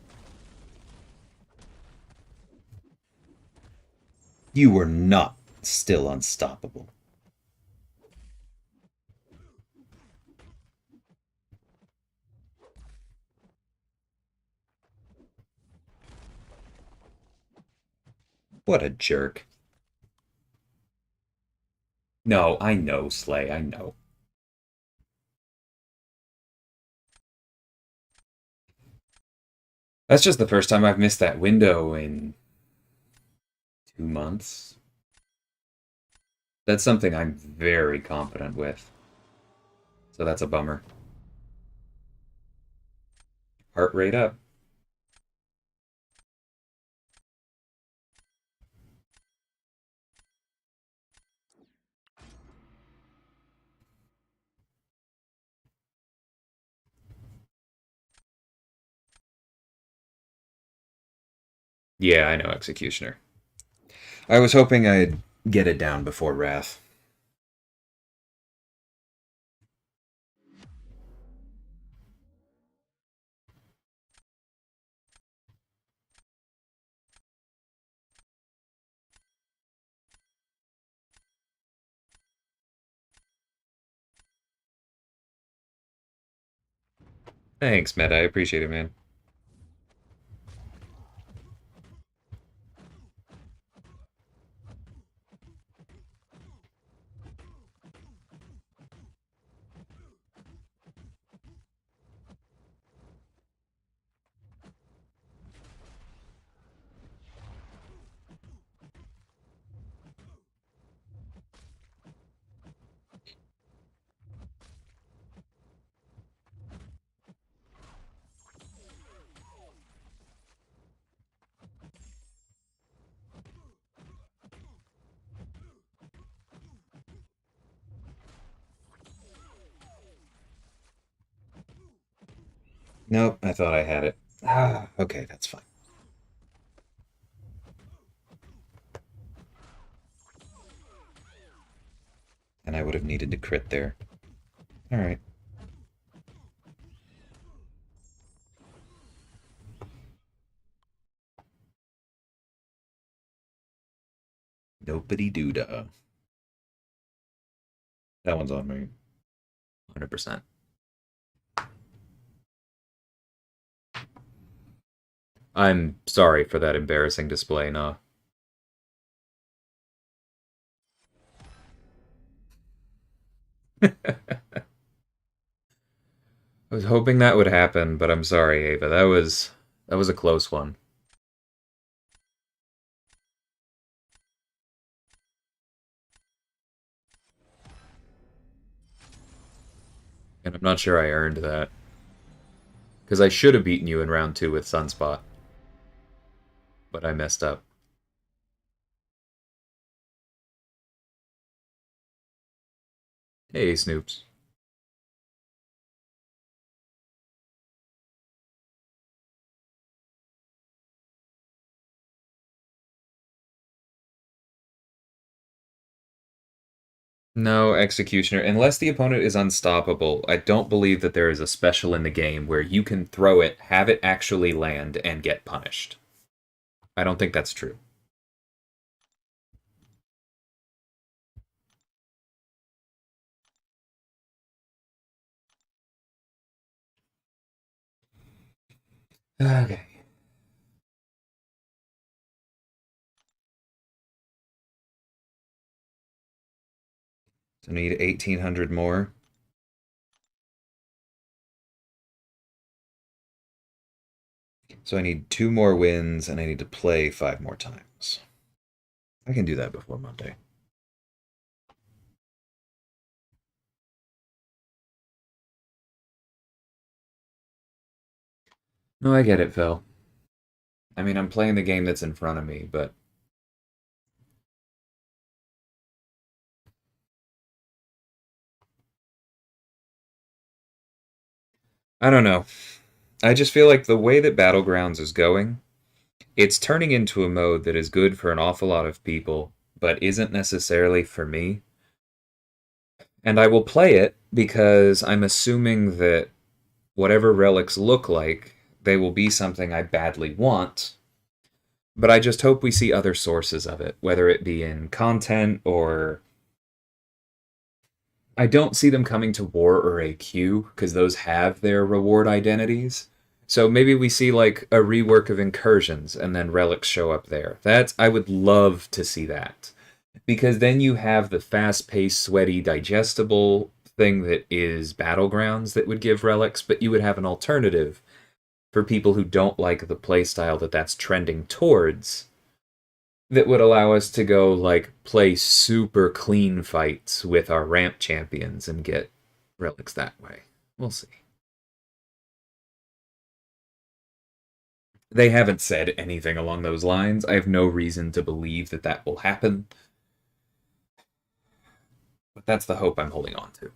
You were not still unstoppable. What a jerk. No, I know, Slay, I know. That's just the first time I've missed that window in 2 months. That's something I'm very confident with. So that's a bummer. Heart rate up. Yeah, I know Executioner. I was hoping I'd get it down before Wrath. Thanks, Matt. I appreciate it, man. Nope, I thought I had it. Ah, okay, that's fine. And I would have needed to crit there. Alright. Nobody doodah. That one's on me. 100%. I'm sorry for that embarrassing display, nah. I was hoping that would happen, but I'm sorry, Ava. That was a close one. And I'm not sure I earned that. Because I should have beaten you in round 2 with Sunspot. But I messed up. Hey, Snoops. No, Executioner. Unless the opponent is unstoppable, I don't believe that there is a special in the game where you can throw it, have it actually land, and get punished. I don't think that's true. Okay. So I need 1,800 more. So I need 2 more wins, and I need to play 5 more times. I can do that before Monday. No, I get it, Phil. I mean, I'm playing the game that's in front of me, but I don't know. I just feel like the way that Battlegrounds is going, it's turning into a mode that is good for an awful lot of people, but isn't necessarily for me. And I will play it because I'm assuming that whatever relics look like, they will be something I badly want. But I just hope we see other sources of it, whether it be in content or I don't see them coming to War or AQ because those have their reward identities. So maybe we see like a rework of incursions and then relics show up there. That's I would love to see that. Because then you have the fast-paced, sweaty, digestible thing that is Battlegrounds that would give relics, but you would have an alternative for people who don't like the playstyle that that's trending towards that would allow us to go like play super clean fights with our ramp champions and get relics that way. We'll see. They haven't said anything along those lines. I have no reason to believe that that will happen, but that's the hope I'm holding on to.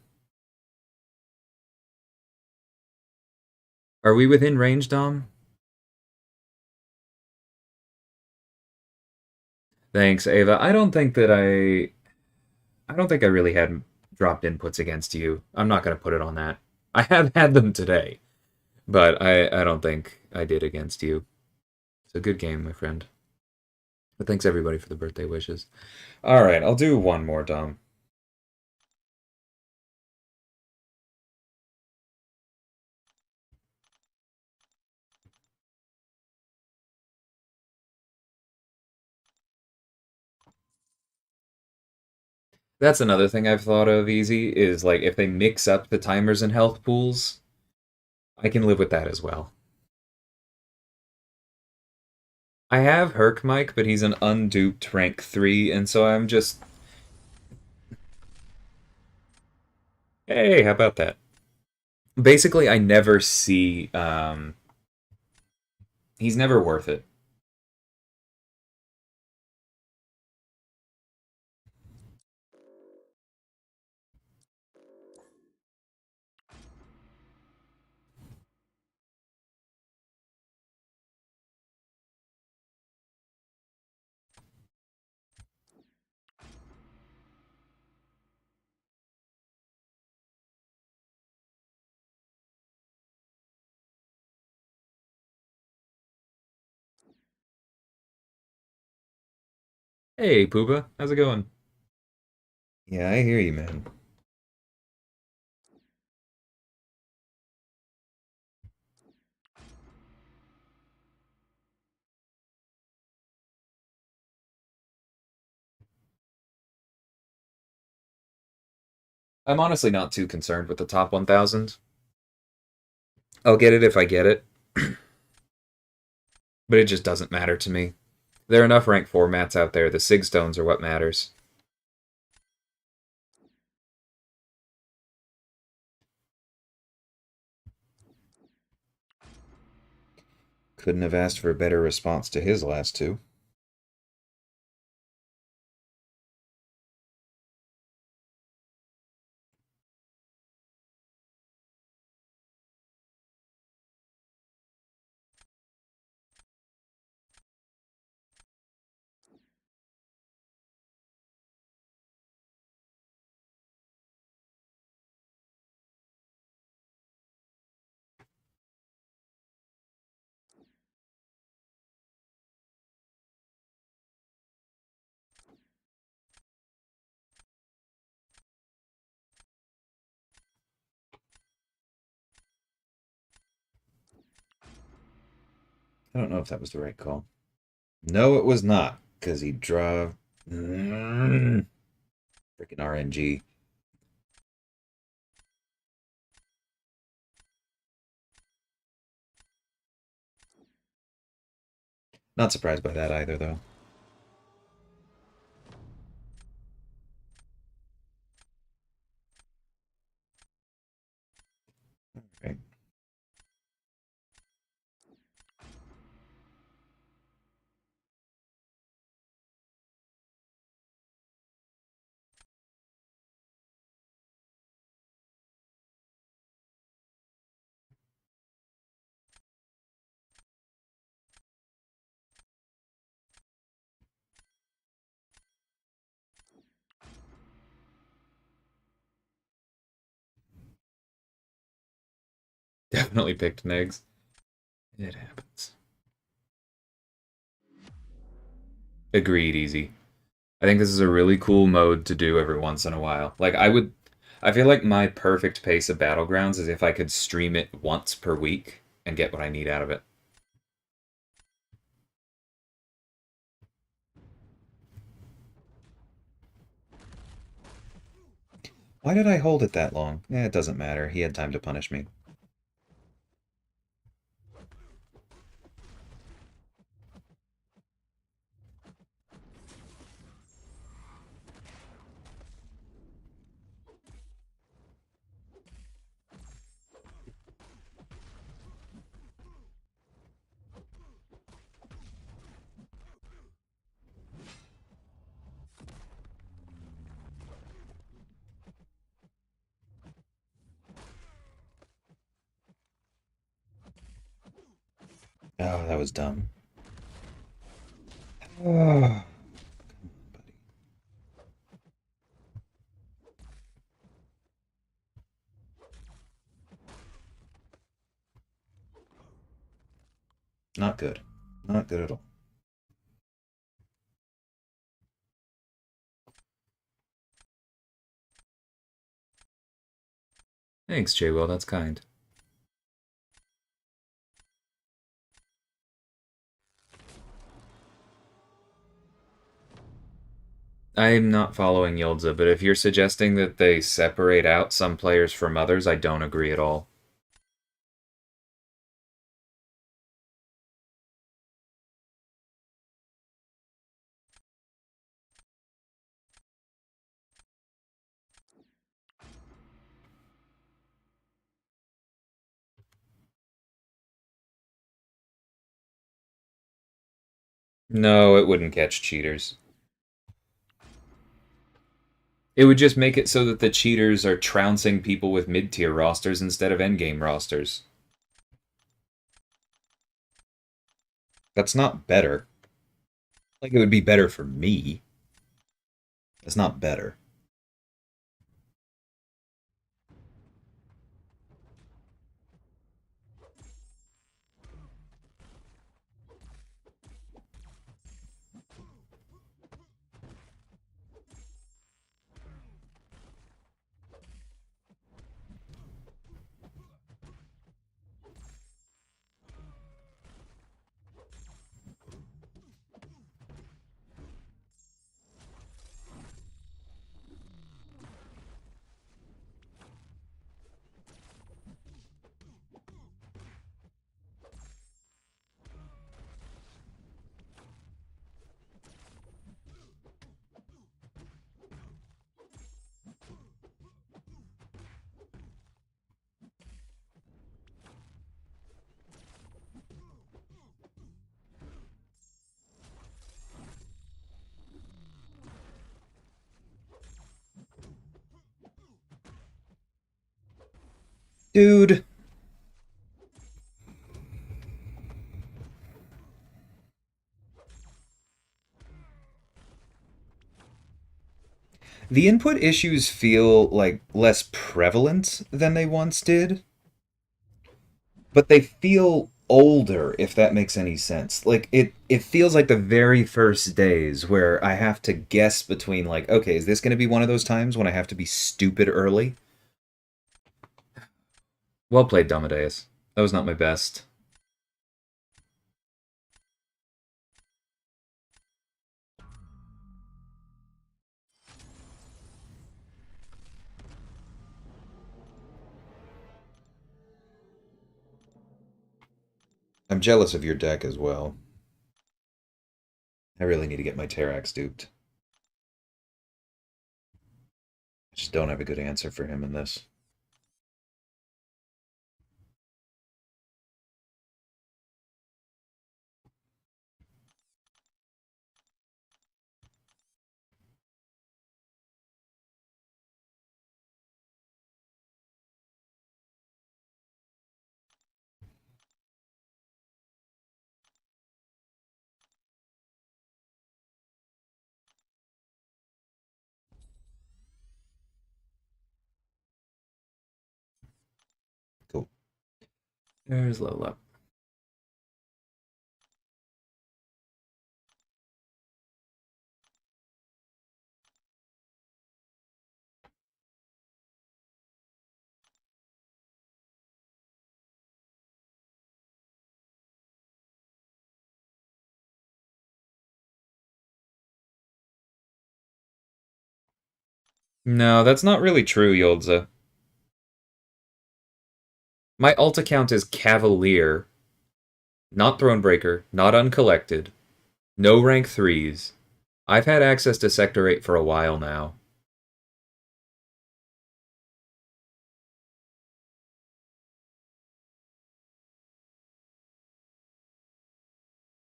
Are we within range, Dom? Thanks, Ava. I don't think I really had dropped inputs against you. I'm not going to put it on that. I have had them today, but I don't think I did against you. It's a good game, my friend. But thanks everybody for the birthday wishes. All right, I'll do one more, Dom. That's another thing I've thought of easy is like if they mix up the timers and health pools, I can live with that as well. I have Herc Mike, but he's an unduped rank 3, and so I'm just. Hey, how about that? Basically, I never see. He's never worth it. Hey, Pooba, how's it going? Yeah, I hear you, man. I'm honestly not too concerned with the top 1,000. I'll get it if I get it, but it just doesn't matter to me. There are enough rank 4 mats out there. The Sig Stones are what matters. Couldn't have asked for a better response to his last two. I don't know if that was the right call. No, it was not, because he drove. Freaking RNG. Not surprised by that either, though. Right. Definitely picked Negs. It happens. Agreed, easy. I think this is a really cool mode to do every once in a while. I feel like my perfect pace of Battlegrounds is if I could stream it once per week and get what I need out of it. Why did I hold it that long? Eh, it doesn't matter. He had time to punish me. Oh, that was dumb. Oh, not good. Not good at all. Thanks, J-Will, that's kind. I'm not following Yilza, but if you're suggesting that they separate out some players from others, I don't agree at all. No, it wouldn't catch cheaters. It would just make it so that the cheaters are trouncing people with mid-tier rosters instead of endgame rosters. That's not better. Like, it would be better for me. It's not better. Dude. The input issues feel like less prevalent than they once did, but they feel older, if that makes any sense. Like, it feels like the very first days where I have to guess between, like, okay, is this going to be one of those times when I have to be stupid early? Well played, Domadeus. That was not my best. I'm jealous of your deck as well. I really need to get my Terrax duped. I just don't have a good answer for him in this. Cool. There's Lola. No, that's not really true, Yolza. My alt account is Cavalier, not Thronebreaker, not Uncollected, no rank 3s. I've had access to Sector 8 for a while now.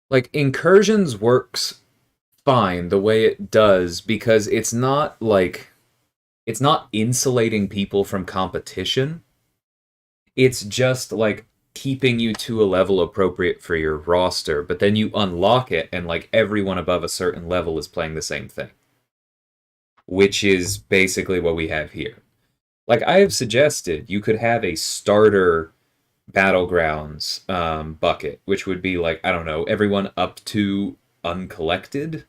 Like, Incursions works fine the way it does because it's not, like, it's not insulating people from competition. It's just, like, keeping you to a level appropriate for your roster, but then you unlock it and like everyone above a certain level is playing the same thing, which is basically what we have here. Like I have suggested, you could have a starter Battlegrounds bucket, which would be like, I don't know, everyone up to uncollected.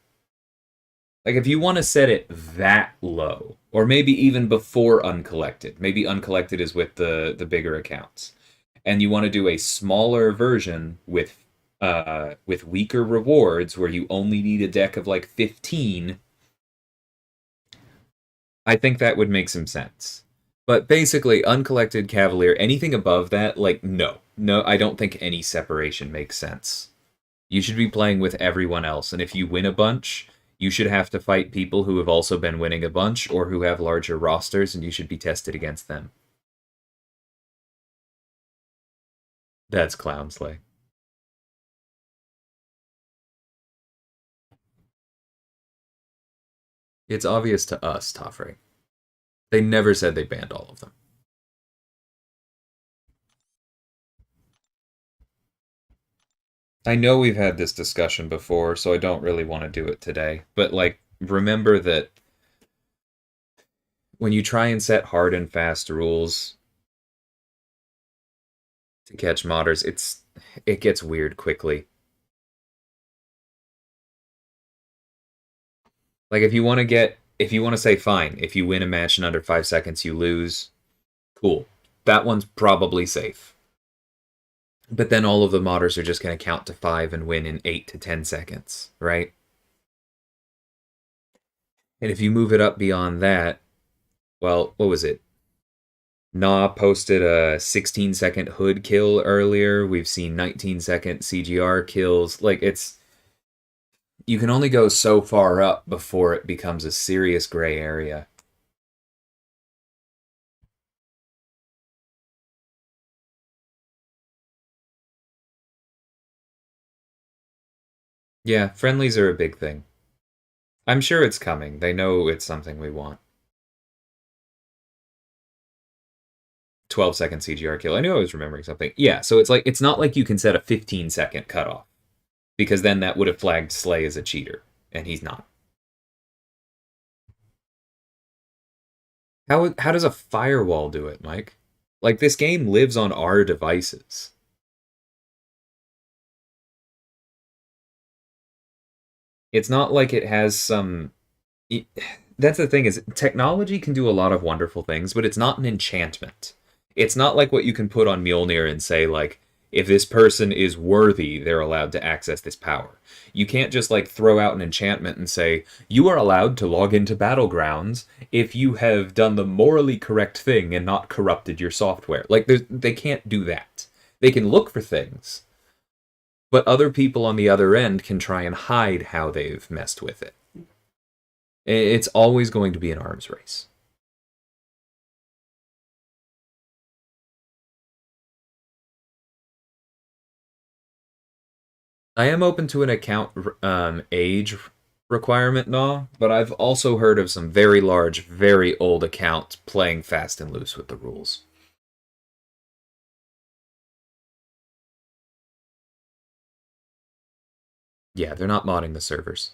Like if you want to set it that low, or maybe even before uncollected, maybe uncollected is with the bigger accounts, and you want to do a smaller version with weaker rewards where you only need a deck of like 15, I think that would make some sense. But basically, uncollected Cavalier, anything above that, like, no. No, I don't think any separation makes sense. You should be playing with everyone else, and if you win a bunch, you should have to fight people who have also been winning a bunch or who have larger rosters, and you should be tested against them. That's Clownsley. It's obvious to us, Toffrey. They never said they banned all of them. I know we've had this discussion before, so I don't really want to do it today. But, like, remember that when you try and set hard and fast rules to catch modders, it gets weird quickly. Like, if you want to say, fine, if you win a match in under 5 seconds, you lose, cool. That one's probably safe. But then all of the modders are just going to count to 5 and win in 8 to 10 seconds, right? And if you move it up beyond that, well, what was it? Nah posted a 16-second hood kill earlier. We've seen 19-second CGR kills. Like, you can only go so far up before it becomes a serious gray area. Yeah, friendlies are a big thing. I'm sure it's coming. They know it's something we want. 12-second CGR kill. I knew I was remembering something. Yeah, so it's not like you can set a 15-second cutoff, because then that would have flagged Slay as a cheater, and he's not. How does a firewall do it, Mike? Like, this game lives on our devices. It's not like it has some... That's the thing, is technology can do a lot of wonderful things, but it's not an enchantment. It's not like what you can put on Mjolnir and say, like, if this person is worthy, they're allowed to access this power. You can't just, like, throw out an enchantment and say, you are allowed to log into Battlegrounds if you have done the morally correct thing and not corrupted your software. Like, they can't do that. They can look for things, but other people on the other end can try and hide how they've messed with it. It's always going to be an arms race. I am open to an account age requirement now, but I've also heard of some very large, very old accounts playing fast and loose with the rules. Yeah, they're not modding the servers.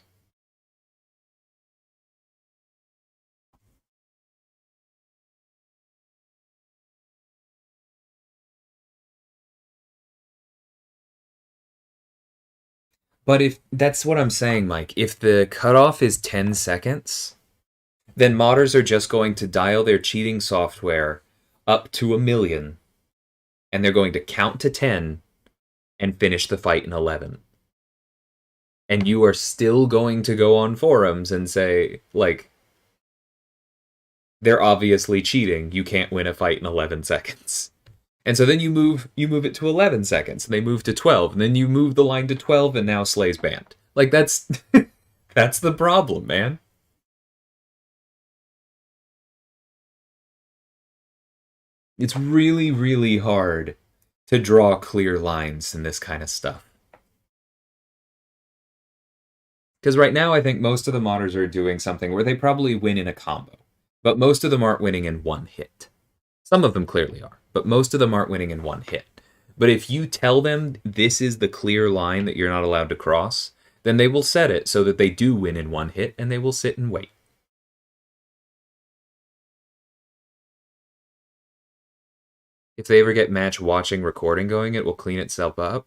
But if that's what I'm saying, Mike, if the cutoff is 10 seconds, then modders are just going to dial their cheating software up to 1,000,000, and they're going to count to 10 and finish the fight in 11. And you are still going to go on forums and say, like, they're obviously cheating. You can't win a fight in 11 seconds. And so then you move it to 11 seconds, and they move to 12, and then you move the line to 12, and now Slay's banned. Like, that's that's the problem, man. It's really, really hard to draw clear lines in this kind of stuff. Because right now, I think most of the modders are doing something where they probably win in a combo. But most of them aren't winning in one hit. Some of them clearly are, but most of them aren't winning in one hit. But if you tell them this is the clear line that you're not allowed to cross, then they will set it so that they do win in one hit, and they will sit and wait. If they ever get match watching recording going, it will clean itself up.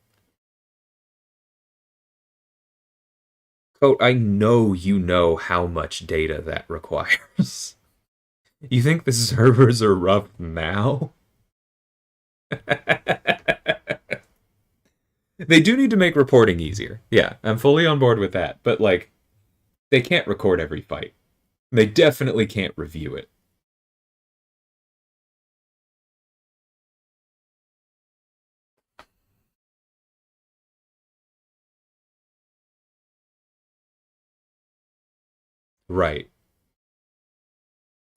Coat, I know you know how much data that requires. You think the servers are rough now? They do need to make reporting easier. Yeah, I'm fully on board with that. But, like, they can't record every fight. They definitely can't review it. Right.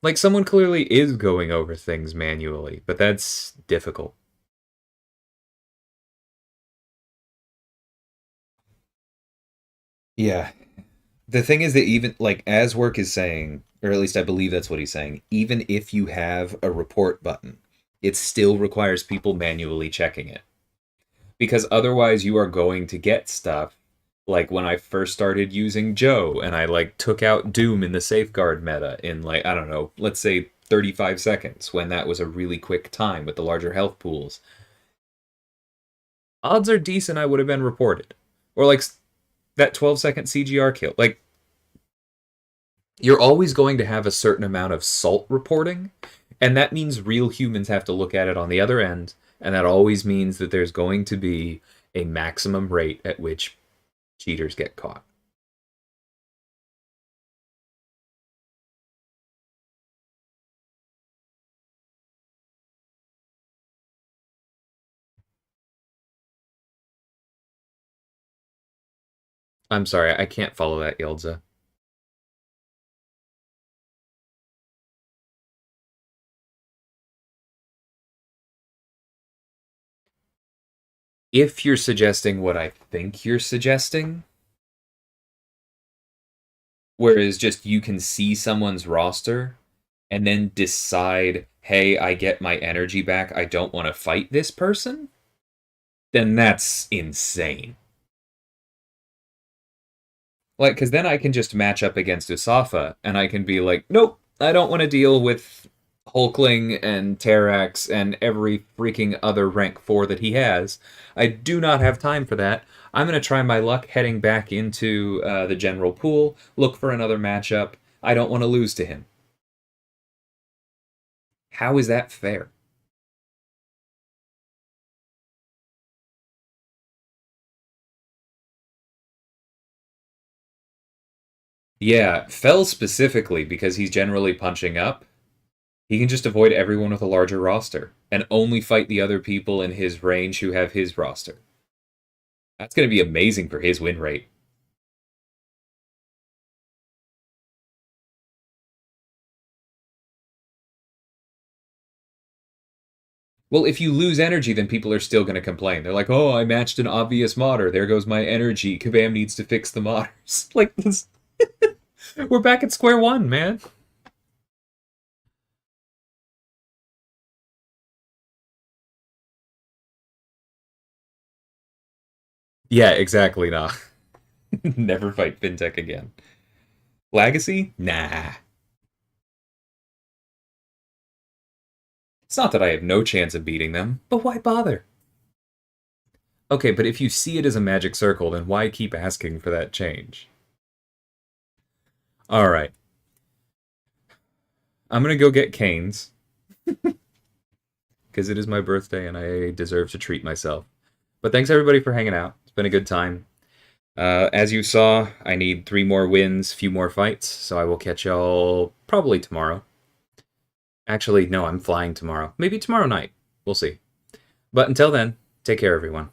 Like, someone clearly is going over things manually, but that's difficult. Yeah. The thing is that even, like, as Work is saying, or at least I believe that's what he's saying, even if you have a report button, it still requires people manually checking it. Because otherwise you are going to get stuff like when I first started using Joe and I like took out Doom in the safeguard meta in like I don't know, let's say 35 seconds when that was a really quick time with the larger health pools. Odds are decent I would have been reported. Or like that 12-second CGR kill. Like you're always going to have a certain amount of salt reporting, and that means real humans have to look at it on the other end, and that always means that there's going to be a maximum rate at which cheaters get caught. I'm sorry, I can't follow that, Yelza. If you're suggesting what I think you're suggesting, whereas just you can see someone's roster and then decide, hey, I get my energy back, I don't want to fight this person, then that's insane. Like, because then I can just match up against Usafa, and I can be like, nope, I don't want to deal with Hulkling and Terrax and every freaking other rank 4 that he has. I do not have time for that. I'm going to try my luck heading back into the general pool, look for another matchup. I don't want to lose to him. How is that fair? Yeah, Fell specifically because he's generally punching up. He can just avoid everyone with a larger roster and only fight the other people in his range who have his roster. That's going to be amazing for his win rate. Well, if you lose energy, then people are still going to complain. They're like, oh, I matched an obvious modder. There goes my energy. Kabam needs to fix the modders. Like, this... we're back at square one, man. Yeah, exactly. Nah. Never fight FinTech again. Legacy? Nah. It's not that I have no chance of beating them, but why bother? Okay, but if you see it as a magic circle, then why keep asking for that change? Alright. I'm gonna go get canes. Because it is my birthday and I deserve to treat myself. But thanks everybody for hanging out. It's been a good time. As you saw, I need 3 more wins, few more fights, so I will catch y'all probably tomorrow. Actually, no, I'm flying tomorrow. Maybe tomorrow night. We'll see. But until then, take care, everyone.